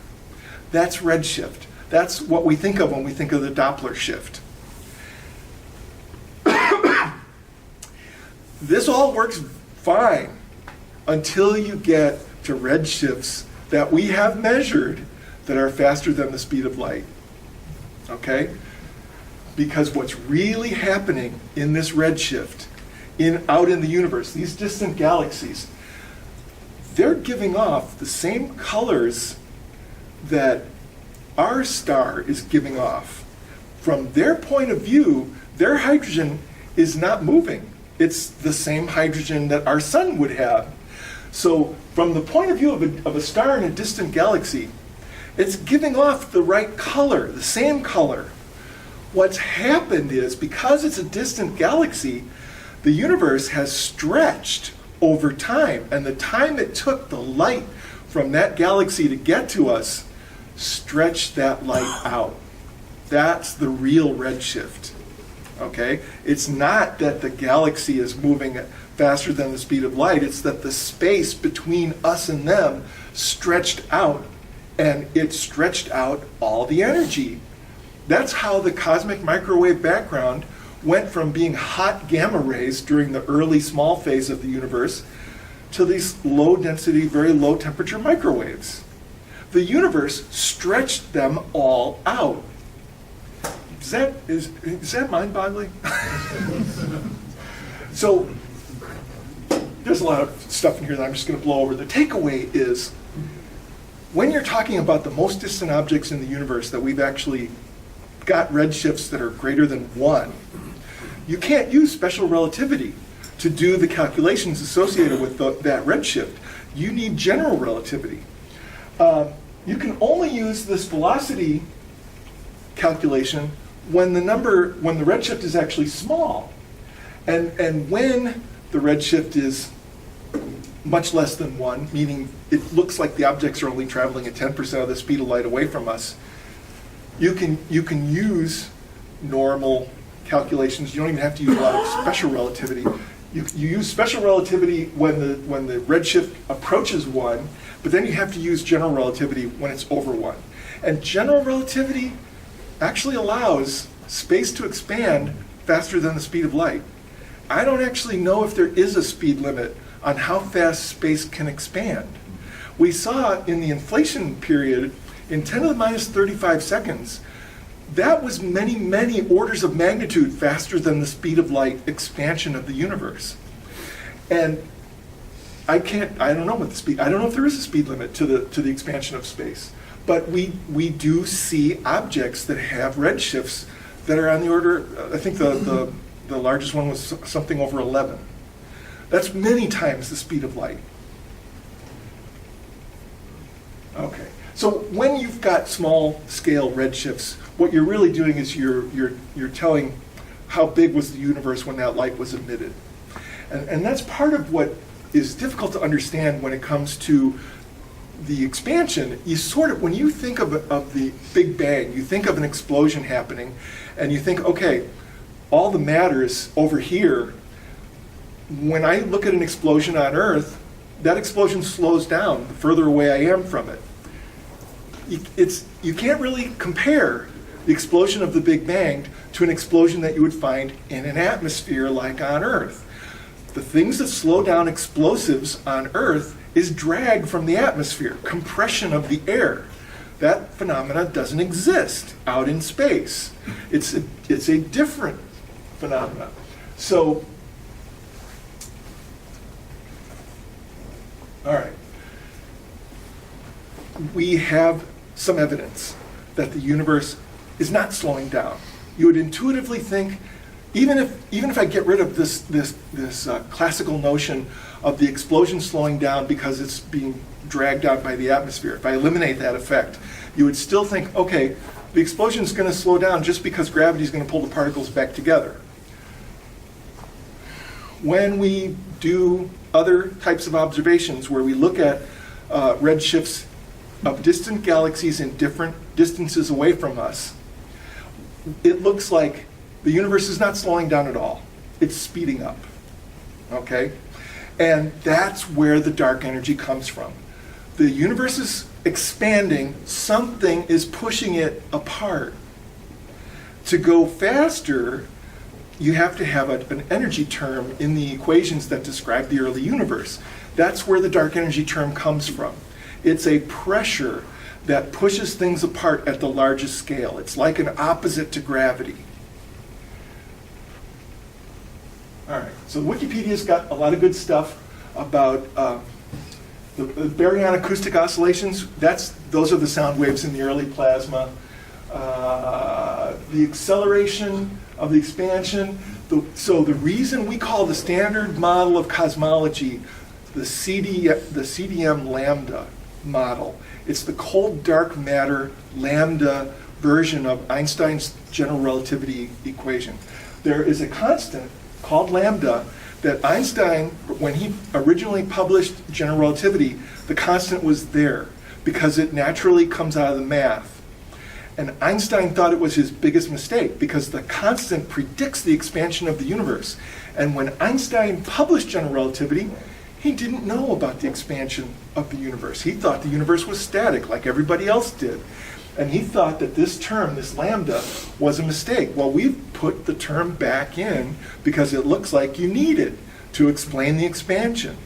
That's redshift. That's what we think of when we think of the Doppler shift. This all works fine until you get to redshifts that we have measured that are faster than the speed of light. Okay? Because what's really happening in this redshift, out in the universe, these distant galaxies, they're giving off the same colors that our star is giving off. From their point of view, their hydrogen is not moving. It's the same hydrogen that our sun would have. So from the point of view of a star in a distant galaxy, it's giving off the right color, the same color. What's happened is, because it's a distant galaxy, the universe has stretched over time, and the time it took the light from that galaxy to get to us stretched that light out. That's the real redshift. Okay? It's not that the galaxy is moving faster than the speed of light. It's that the space between us and them stretched out, and it stretched out all the energy. That's how the cosmic microwave background went from being hot gamma rays during the early small phase of the universe to these low density, very low temperature microwaves. The universe stretched them all out. Is that mind-boggling? So there's a lot of stuff in here that I'm just going to blow over. The takeaway is, when you're talking about the most distant objects in the universe that we've actually got redshifts that are greater than 1, you can't use special relativity to do the calculations associated with that redshift. You need general relativity. You can only use this velocity calculation when the redshift is actually small. And when the redshift is much less than 1, meaning it looks like the objects are only traveling at 10% of the speed of light away from us, you can use normal calculations. You don't even have to use a lot of special relativity. You use special relativity when the redshift approaches 1, but then you have to use general relativity when it's over 1. And general relativity actually allows space to expand faster than the speed of light. I don't actually know if there is a speed limit on how fast space can expand. We saw in the inflation period, in 10 to the minus 35 seconds, that was many, many orders of magnitude faster than the speed of light expansion of the universe. And I don't know if there is a speed limit to the expansion of space. But we do see objects that have redshifts that are on the order, I think the largest one was something over 11. That's many times the speed of light. Okay, so when you've got small scale redshifts, what you're really doing is you're telling how big was the universe when that light was emitted. And that's part of what is difficult to understand when it comes to the expansion. You sort of, when you think of the Big Bang, you think of an explosion happening, and you think, okay, all the matter is over here. When I look at an explosion on Earth, that explosion slows down the further away I am from it. You can't really compare the explosion of the Big Bang to an explosion that you would find in an atmosphere like on Earth. The things that slow down explosives on Earth is drag from the atmosphere, compression of the air. That phenomena doesn't exist out in space. It's a different phenomena. So, all right. We have some evidence that the universe is not slowing down. You would intuitively think, even if I get rid of this classical notion of the explosion slowing down because it's being dragged out by the atmosphere, if I eliminate that effect, you would still think, okay, the explosion is going to slow down just because gravity is going to pull the particles back together. When we do other types of observations where we look at redshifts of distant galaxies in different distances away from us, it looks like the universe is not slowing down at all. It's speeding up, okay? And that's where the dark energy comes from. The universe is expanding, something is pushing it apart. To go faster, you have to have an energy term in the equations that describe the early universe. That's where the dark energy term comes from. It's a pressure that pushes things apart at the largest scale. It's like an opposite to gravity. All right, so Wikipedia's got a lot of good stuff about the baryon acoustic oscillations. Those are the sound waves in the early plasma. The acceleration of the expansion. So the reason we call the standard model of cosmology the CDM lambda model, it's the cold dark matter lambda version of Einstein's general relativity equation. There is a constant called lambda that Einstein, when he originally published general relativity, the constant was there because it naturally comes out of the math. And Einstein thought it was his biggest mistake because the constant predicts the expansion of the universe. And when Einstein published general relativity, he didn't know about the expansion of the universe. He thought the universe was static like everybody else did. And he thought that this term, this lambda, was a mistake. Well, we've put the term back in because it looks like you need it to explain the expansion.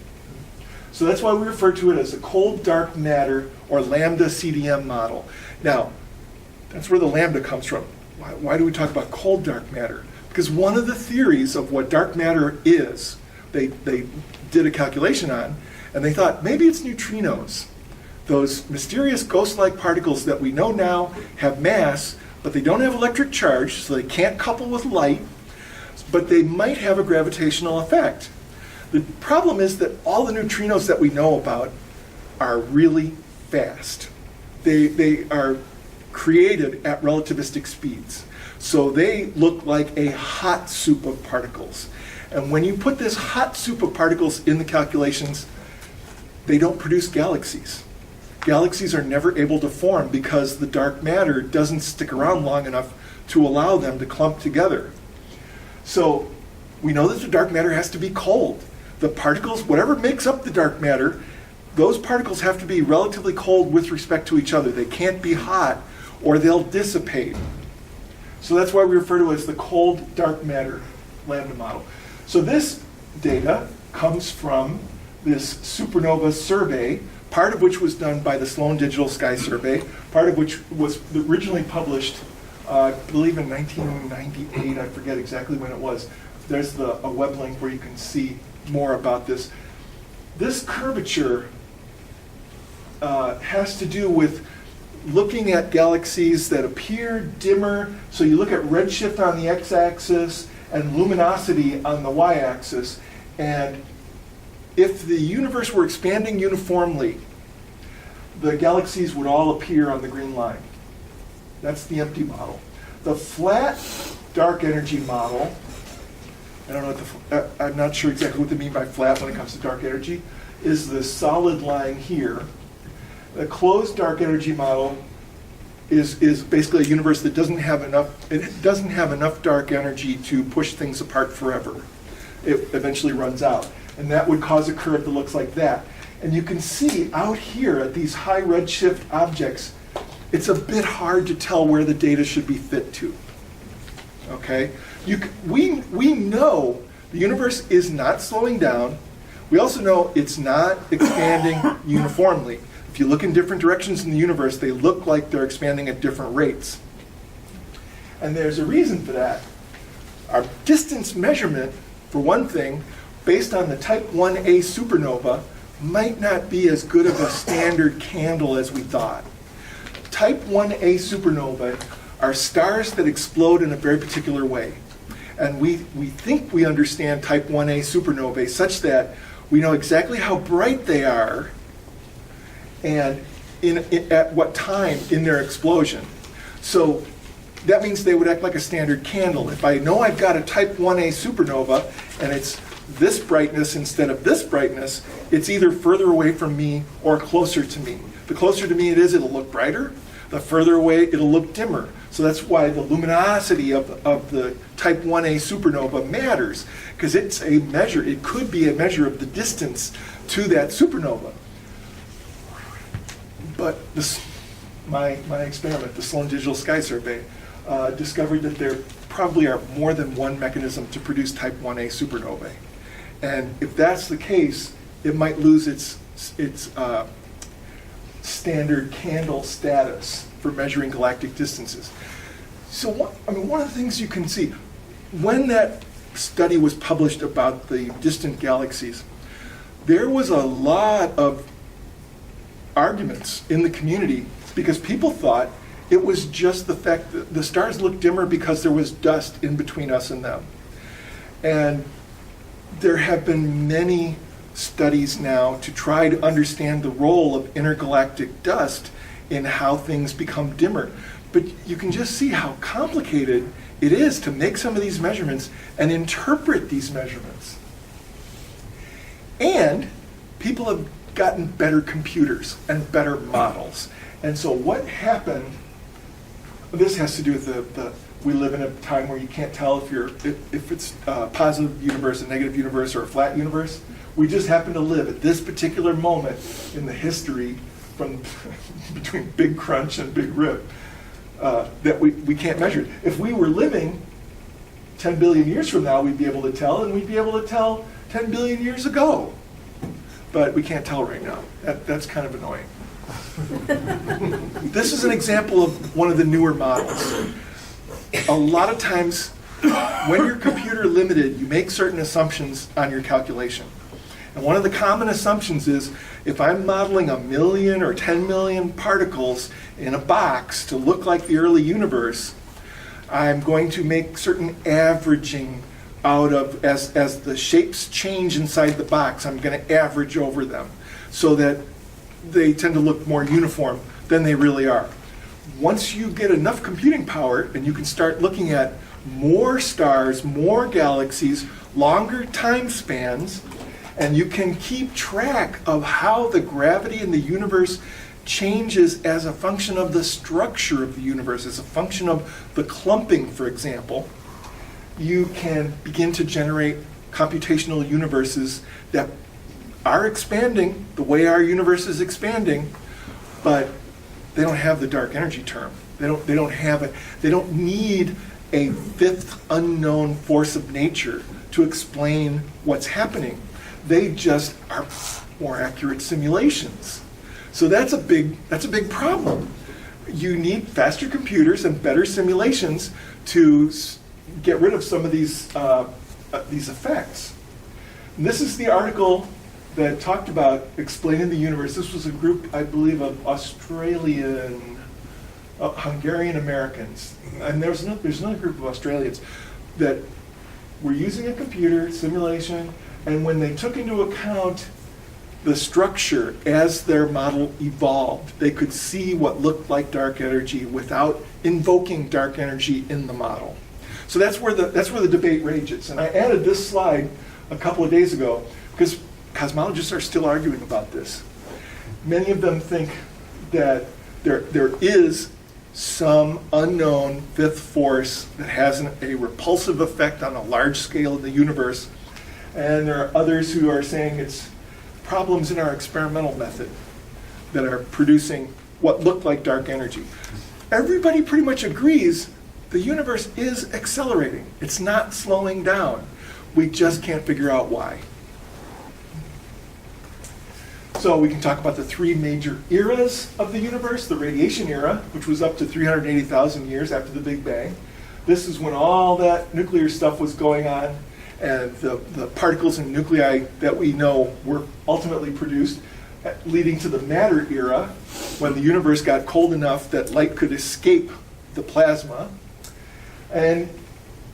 So that's why we refer to it as the cold dark matter or lambda CDM model. Now, that's where the lambda comes from. Why do we talk about cold dark matter? Because one of the theories of what dark matter is, they did a calculation on, and they thought maybe it's neutrinos. Those mysterious ghost-like particles that we know now have mass, but they don't have electric charge, so they can't couple with light, but they might have a gravitational effect. The problem is that all the neutrinos that we know about are really fast. They are created at relativistic speeds. So they look like a hot soup of particles. And when you put this hot soup of particles in the calculations, they don't produce galaxies. Galaxies are never able to form because the dark matter doesn't stick around long enough to allow them to clump together. So we know that the dark matter has to be cold. The particles, whatever makes up the dark matter, those particles have to be relatively cold with respect to each other. They can't be hot or they'll dissipate. So that's why we refer to it as the cold dark matter lambda model. So this data comes from this supernova survey, part of which was done by the Sloan Digital Sky Survey, part of which was originally published, I believe in 1998, I forget exactly when it was. There's a web link where you can see more about this. This curvature has to do with looking at galaxies that appear dimmer. So you look at redshift on the x-axis and luminosity on the y-axis. And if the universe were expanding uniformly, the galaxies would all appear on the green line. That's the empty model. The flat dark energy model, I don't know what I'm not sure exactly what they mean by flat when it comes to dark energy, is the solid line here. The closed dark energy model is basically a universe that doesn't have enough dark energy to push things apart forever. It eventually runs out. And that would cause a curve that looks like that. And you can see out here at these high redshift objects, it's a bit hard to tell where the data should be fit to. Okay? We know the universe is not slowing down. We also know it's not expanding uniformly. If you look in different directions in the universe, they look like they're expanding at different rates. And there's a reason for that. Our distance measurement, for one thing, based on the type 1a supernova, might not be as good of a standard candle as we thought. Type 1a supernova are stars that explode in a very particular way. And we think we understand type 1a supernovae such that we know exactly how bright they are and at what time in their explosion. So that means they would act like a standard candle. If I know I've got a type 1a supernova and it's this brightness instead of this brightness, it's either further away from me or closer to me. The closer to me it is, it'll look brighter. The further away, it'll look dimmer. So that's why the luminosity of the type 1a supernova matters, because it's a measure, it could be a measure of the distance to that supernova. But my experiment, the Sloan Digital Sky Survey, discovered that there probably are more than one mechanism to produce type 1a supernovae. And if that's the case, it might lose its standard candle status for measuring galactic distances. So one of the things you can see, when that study was published about the distant galaxies, there was a lot of arguments in the community because people thought it was just the fact that the stars looked dimmer because there was dust in between us and them. And there have been many studies now to try to understand the role of intergalactic dust in how things become dimmer. But you can just see how complicated it is to make some of these measurements and interpret these measurements. And people have gotten better computers and better models. And so what happened This has to do with we live in a time where you can't tell if it's a positive universe, a negative universe, or a flat universe. We just happen to live at this particular moment in the history from between Big Crunch and Big Rip that we can't measure it. If we were living 10 billion years from now, we'd be able to tell, and we'd be able to tell 10 billion years ago. But we can't tell right now. That's kind of annoying. This is an example of one of the newer models. A lot of times, when you're computer limited, you make certain assumptions on your calculation. And one of the common assumptions is, if I'm modeling 1 million or 10 million particles in a box to look like the early universe, I'm going to make certain averaging out of, as the shapes change inside the box, I'm going to average over them so that they tend to look more uniform than they really are. Once you get enough computing power and you can start looking at more stars, more galaxies, longer time spans, and you can keep track of how the gravity in the universe changes as a function of the structure of the universe, as a function of the clumping, for example, you can begin to generate computational universes that are expanding the way our universe is expanding, but they don't have the dark energy term. They don't have it. They don't need a fifth unknown force of nature to explain what's happening. They just are more accurate simulations. So that's a big problem. You need faster computers and better simulations to get rid of some of these effects. And this is the article that talked about explaining the universe. This was a group, I believe, of Australian, Hungarian Americans, and there's another group of Australians that were using a computer simulation, and when they took into account the structure as their model evolved, they could see what looked like dark energy without invoking dark energy in the model. So that's where the debate rages. And I added this slide a couple of days ago because cosmologists are still arguing about this. Many of them think that there is some unknown fifth force that has a repulsive effect on a large scale in the universe, and there are others who are saying it's problems in our experimental method that are producing what looked like dark energy. Everybody pretty much agrees the universe is accelerating. It's not slowing down. We just can't figure out why. So we can talk about the three major eras of the universe. The radiation era, which was up to 380,000 years after the Big Bang. This is when all that nuclear stuff was going on, and the particles and nuclei that we know were ultimately produced, leading to the matter era, when the universe got cold enough that light could escape the plasma. And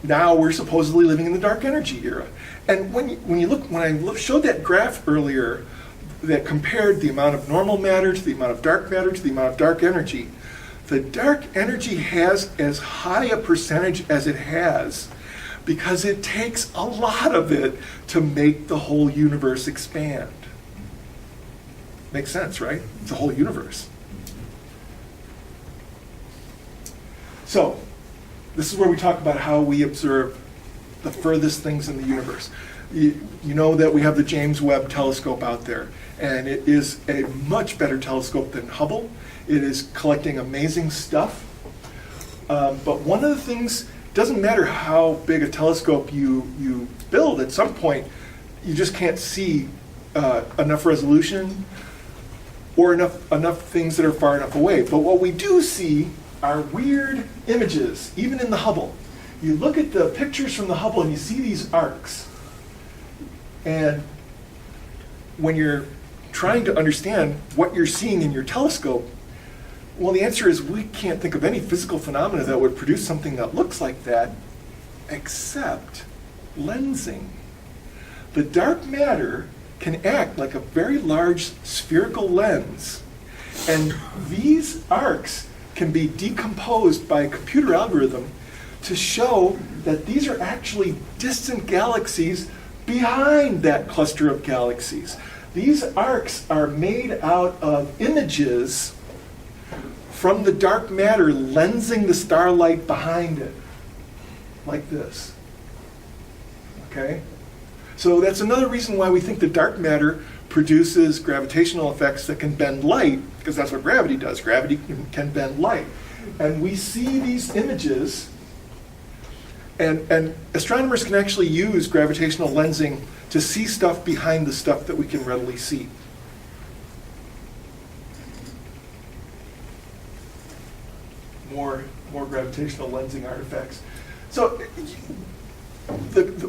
now we're supposedly living in the dark energy era. And when I showed that graph earlier that compared the amount of normal matter to the amount of dark matter to the amount of dark energy, the dark energy has as high a percentage as it has because it takes a lot of it to make the whole universe expand. Makes sense, right? It's a whole universe. So, this is where we talk about how we observe the furthest things in the universe. You know that we have the James Webb telescope out there, and it is a much better telescope than Hubble. It is collecting amazing stuff. But one of the things, doesn't matter how big a telescope you build, at some point you just can't see enough resolution or enough things that are far enough away. But what we do see are weird images, even in the Hubble. You look at the pictures from the Hubble and you see these arcs. And when you're trying to understand what you're seeing in your telescope, well, the answer is we can't think of any physical phenomena that would produce something that looks like that, except lensing. The dark matter can act like a very large spherical lens, and these arcs can be decomposed by a computer algorithm to show that these are actually distant galaxies behind that cluster of galaxies. These arcs are made out of images from the dark matter lensing the starlight behind it, like this. Okay? So that's another reason why we think the dark matter produces gravitational effects that can bend light, because that's what gravity does. Gravity can bend light. And we see these images, and astronomers can actually use gravitational lensing to see stuff behind the stuff that we can readily see. More gravitational lensing artifacts. So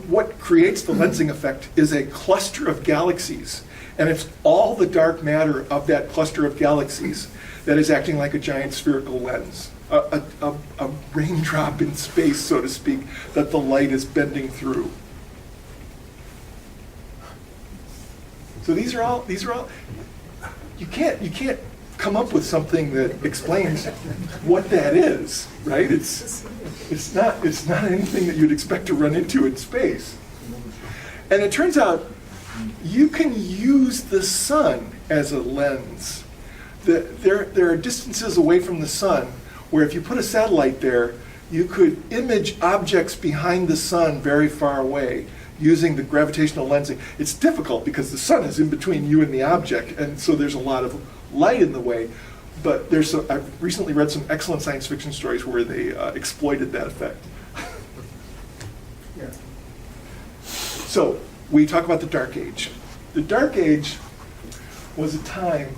what creates the lensing effect is a cluster of galaxies. And it's all the dark matter of that cluster of galaxies that is acting like a giant spherical lens. A raindrop in space, so to speak, that the light is bending through. So these are all, you can't come up with something that explains what that is, right? It's not anything that you'd expect to run into in space. And it turns out you can use the sun as a lens. There are distances away from the sun where if you put a satellite there, you could image objects behind the sun very far away using the gravitational lensing. It's difficult because the sun is in between you and the object, and so there's a lot of light in the way. But I've recently read some excellent science fiction stories where they exploited that effect. Yeah. So we talk about the Dark Age. The Dark Age was a time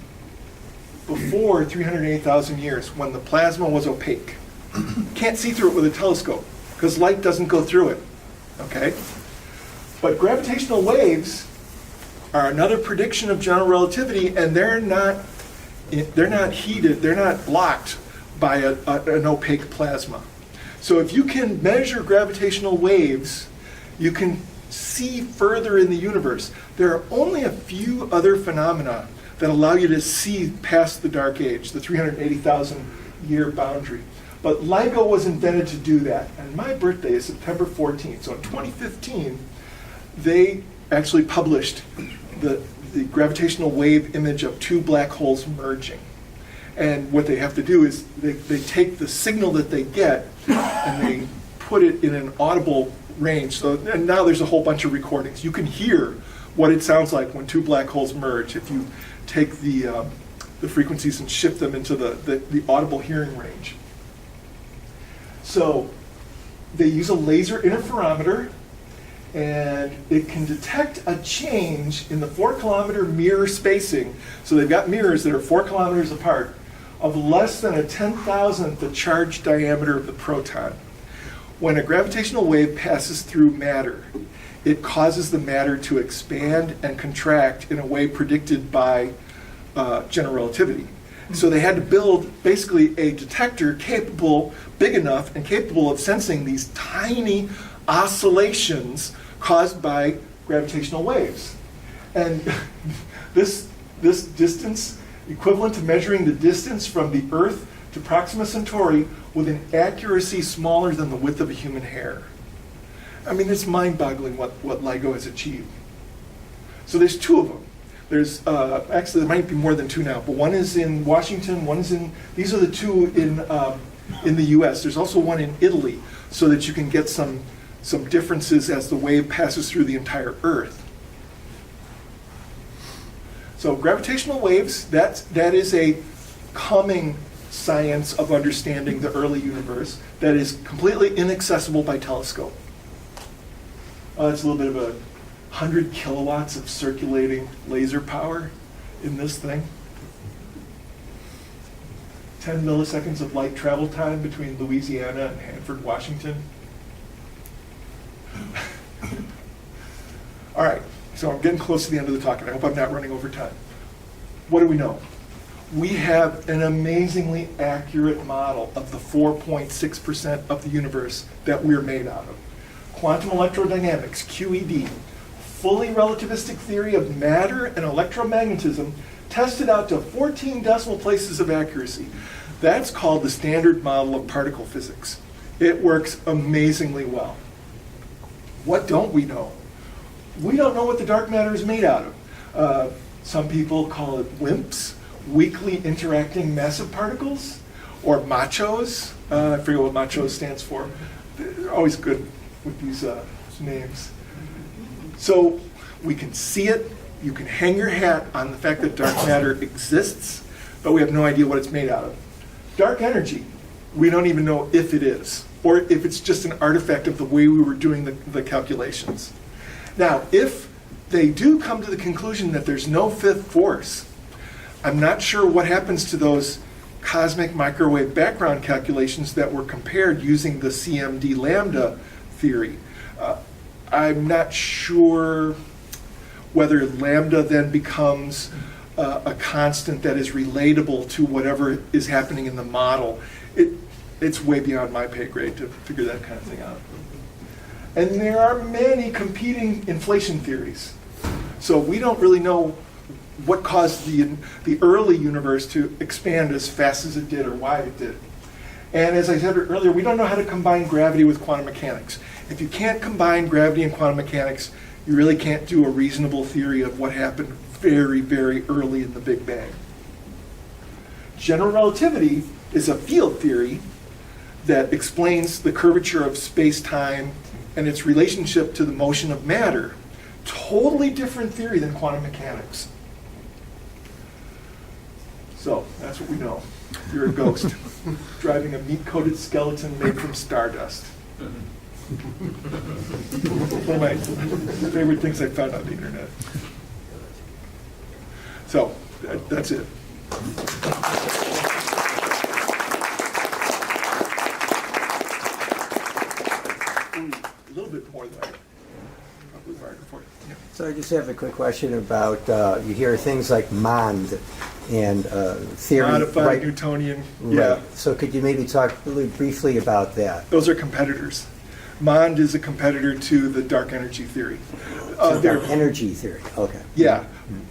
before 380,000 years when the plasma was opaque. Can't see through it with a telescope because light doesn't go through it. Okay? But gravitational waves are another prediction of general relativity, and they're not heated, they're not blocked by an opaque plasma. So if you can measure gravitational waves, you can see further in the universe. There are only a few other phenomena that allow you to see past the Dark Age, the 380,000 year boundary. But LIGO was invented to do that. And my birthday is September 14th. So in 2015, they actually published the gravitational wave image of two black holes merging. And what they have to do is they take the signal that they get and they put it in an audible range. So and now there's a whole bunch of recordings. You can hear what it sounds like when two black holes merge if you take the frequencies and shift them into the audible hearing range. So they use a laser interferometer, and it can detect a change in the 4-kilometer mirror spacing. So they've got mirrors that are 4 kilometers apart of less than a 10,000th the charge diameter of the proton. When a gravitational wave passes through matter, it causes the matter to expand and contract in a way predicted by general relativity. So they had to build basically a detector big enough and capable of sensing these tiny oscillations caused by gravitational waves. And this distance, equivalent to measuring the distance from the Earth to Proxima Centauri with an accuracy smaller than the width of a human hair. I mean, it's mind-boggling what LIGO has achieved. So there's two of them. There's, actually there might be more than two now, but one is in Washington, these are the two in the US. There's also one in Italy, so that you can get some differences as the wave passes through the entire Earth. So gravitational waves, that is a coming science of understanding the early universe that is completely inaccessible by telescope. It's a little bit of 100 kilowatts of circulating laser power in this thing. 10 milliseconds of light travel time between Louisiana and Hanford, Washington. All right, so I'm getting close to the end of the talk, and I hope I'm not running over time. What do we know? We have an amazingly accurate model of the 4.6% of the universe that we're made out of. Quantum electrodynamics, QED, fully relativistic theory of matter and electromagnetism, tested out to 14 decimal places of accuracy. That's called the standard model of particle physics. It works amazingly well. What don't we know? We don't know what the dark matter is made out of. Some people call it WIMPs, weakly interacting massive particles. or machos. I forget what machos stands for. They're always good with these names. So we can see it. You can hang your hat on the fact that dark matter exists, but we have no idea what it's made out of. Dark energy, we don't even know if it is, or if it's just an artifact of the way we were doing the calculations. Now, if they do come to the conclusion that there's no fifth force, I'm not sure what happens to those cosmic microwave background calculations that were compared using the CMD lambda theory. I'm not sure whether lambda then becomes a constant that is relatable to whatever is happening in the model. It's way beyond my pay grade to figure that kind of thing out. And there are many competing inflation theories. So we don't really know what caused the early universe to expand as fast as it did or why it did. And as I said earlier, we don't know how to combine gravity with quantum mechanics. If you can't combine gravity and quantum mechanics, you really can't do a reasonable theory of what happened very, very early in the Big Bang. General relativity is a field theory that explains the curvature of space-time and its relationship to the motion of matter. Totally different theory than quantum mechanics. So that's what we know. You're a ghost driving a meat-coated skeleton made from stardust. One of my favorite things I found on the internet. So that's it. A little bit more than I probably bargained for. Yeah. So I just have a quick question about, you hear things like MOND and theory. Modified right, Newtonian, right. yeah. So could you maybe talk really briefly about that? Those are competitors. MOND is a competitor to the dark energy theory. Dark energy theory, okay. Yeah,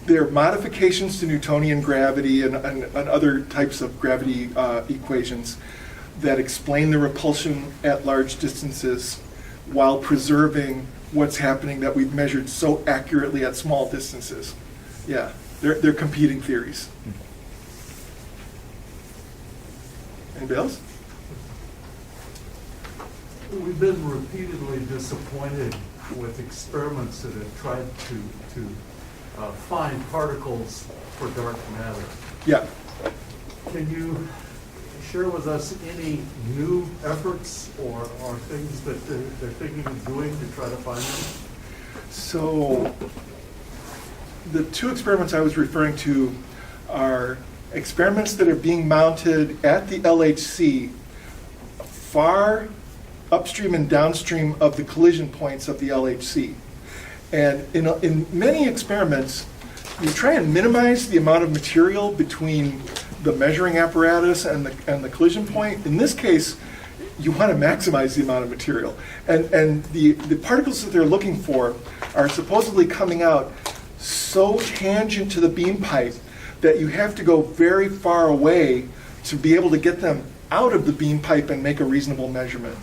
they're modifications to Newtonian gravity and other types of gravity equations that explain the repulsion at large distances while preserving what's happening that we've measured so accurately at small distances. Yeah, they're competing theories. Anybody else? We've been repeatedly disappointed with experiments that have tried to find particles for dark matter. Yeah. Can you share with us any new efforts or things that they're thinking of doing to try to find them? So the two experiments I was referring to are experiments that are being mounted at the LHC far upstream and downstream of the collision points of the LHC. And in many experiments, you try and minimize the amount of material between the measuring apparatus and the collision point. In this case, you want to maximize the amount of material. And the particles that they're looking for are supposedly coming out so tangent to the beam pipe that you have to go very far away to be able to get them out of the beam pipe and make a reasonable measurement.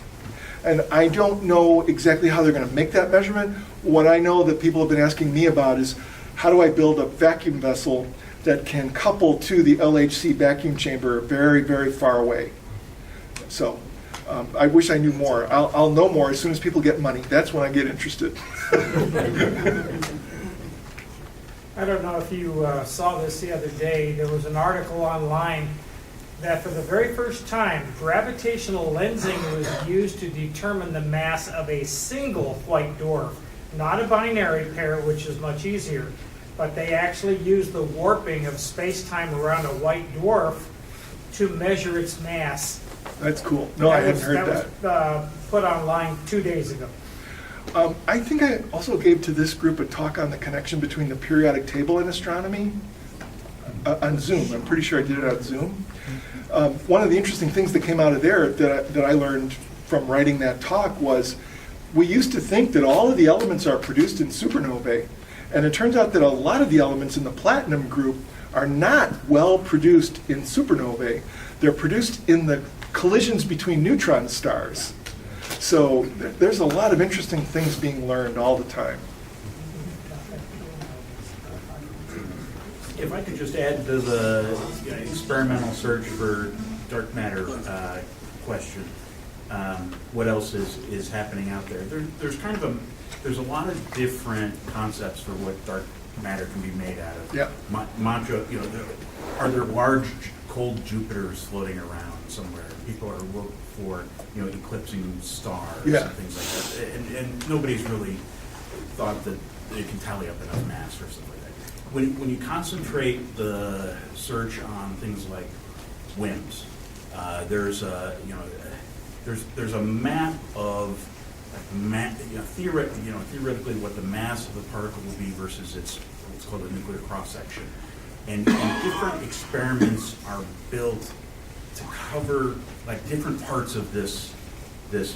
And I don't know exactly how they're going to make that measurement. What I know that people have been asking me about is, how do I build a vacuum vessel that can couple to the LHC vacuum chamber very, very far away? So I wish I knew more. I'll know more as soon as people get money. That's when I get interested. I don't know if you saw this the other day. There was an article online that for the very first time, gravitational lensing was used to determine the mass of a single white dwarf, not a binary pair, which is much easier, but they actually used the warping of space-time around a white dwarf to measure its mass. That's cool. No, I hadn't heard that. That was put online 2 days ago. I think I also gave to this group a talk on the connection between the periodic table and astronomy on Zoom. I'm pretty sure I did it on Zoom. One of the interesting things that came out of there that I learned from writing that talk was, we used to think that all of the elements are produced in supernovae, and it turns out that a lot of the elements in the platinum group are not well produced in supernovae. They're produced in the collisions between neutron stars. So there's a lot of interesting things being learned all the time. If I could just add to the experimental search for dark matter question, what else is happening out there? There's a lot of different concepts for what dark matter can be made out of. Yeah. Mantra, are there large cold Jupiters floating around somewhere? People are looking for, eclipsing stars Yeah. and things like that. And nobody's really thought that they can tally up enough mass for stuff like that. When you concentrate the search on things like WIMPs, there's a map of theoretically what the mass of the particle will be versus what's called a nuclear cross section, and different experiments are built to cover like different parts of this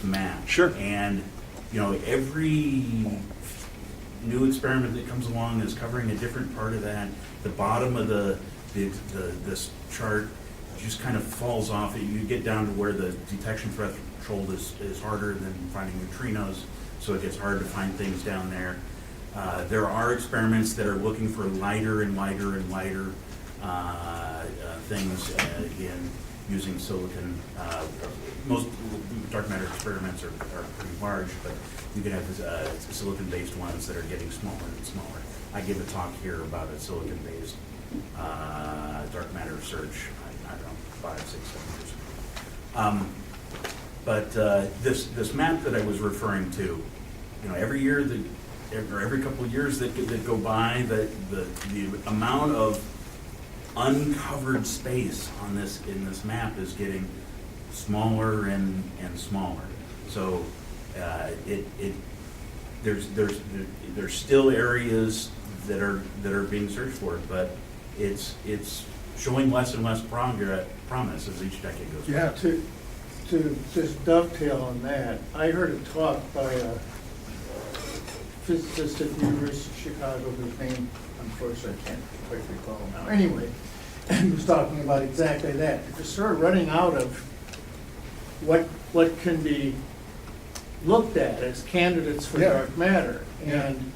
map. Sure. And every new experiment that comes along is covering a different part of that. The bottom of this chart just kind of falls off. You get down to where the detection threshold is harder than finding neutrinos, so it gets hard to find things down there. There are experiments that are looking for lighter and lighter and lighter things in using silicon. Most dark matter experiments are pretty large, but you can have silicon-based ones that are getting smaller and smaller. I give a talk here about a silicon-based dark matter search, I don't know, 5, 6, 7 years ago. But this map that I was referring to, every year or every couple of years that go by, the amount of uncovered space in this map is getting smaller and smaller. So there's still areas that are being searched for, but it's showing less and less promise as each decade goes by. Yeah. To just dovetail on that, I heard a talk by a physicist at the University of Chicago whose name, unfortunately, I can't quite recall now. Anyway, he was talking about exactly that. We're sort of running out of what can be looked at as candidates for Yeah. dark matter. Yeah. And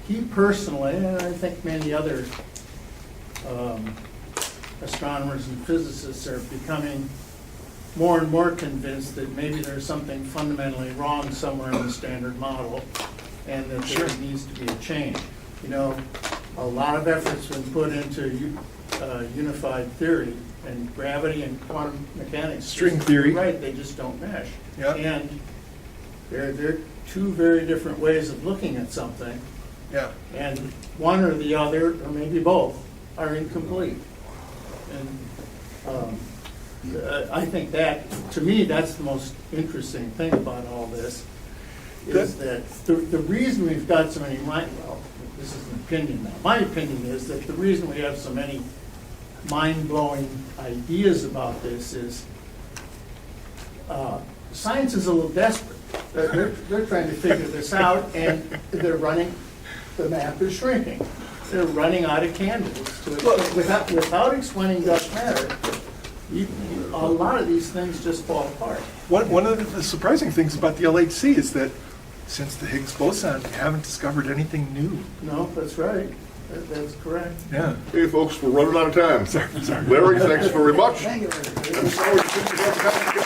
he personally, and I think many other astronomers and physicists are becoming more and more convinced that maybe there's something fundamentally wrong somewhere in the standard model and that there needs to be a change. A lot of effort's been put into unified theory, and gravity and quantum mechanics. String theory. Right, they just don't mesh. Yeah. And they're two very different ways of looking at something, Yeah. and one or the other, or maybe both, are incomplete. And I think that, to me, that's the most interesting thing about all this, is that the reason we've got so many this is an opinion now. My opinion is that the reason we have so many mind-blowing ideas about this is science is a little desperate. They're trying to figure this out, and the map is shrinking. They're running out of candidates to explain. Without explaining dark matter, a lot of these things just fall apart. One of the surprising things about the LHC is that since the Higgs boson, we haven't discovered anything new. No, that's right. That's correct. Yeah. Hey, folks, we're running out of time. Sorry. Larry, thanks very much. Thank you, Larry. I'm sorry we couldn't have the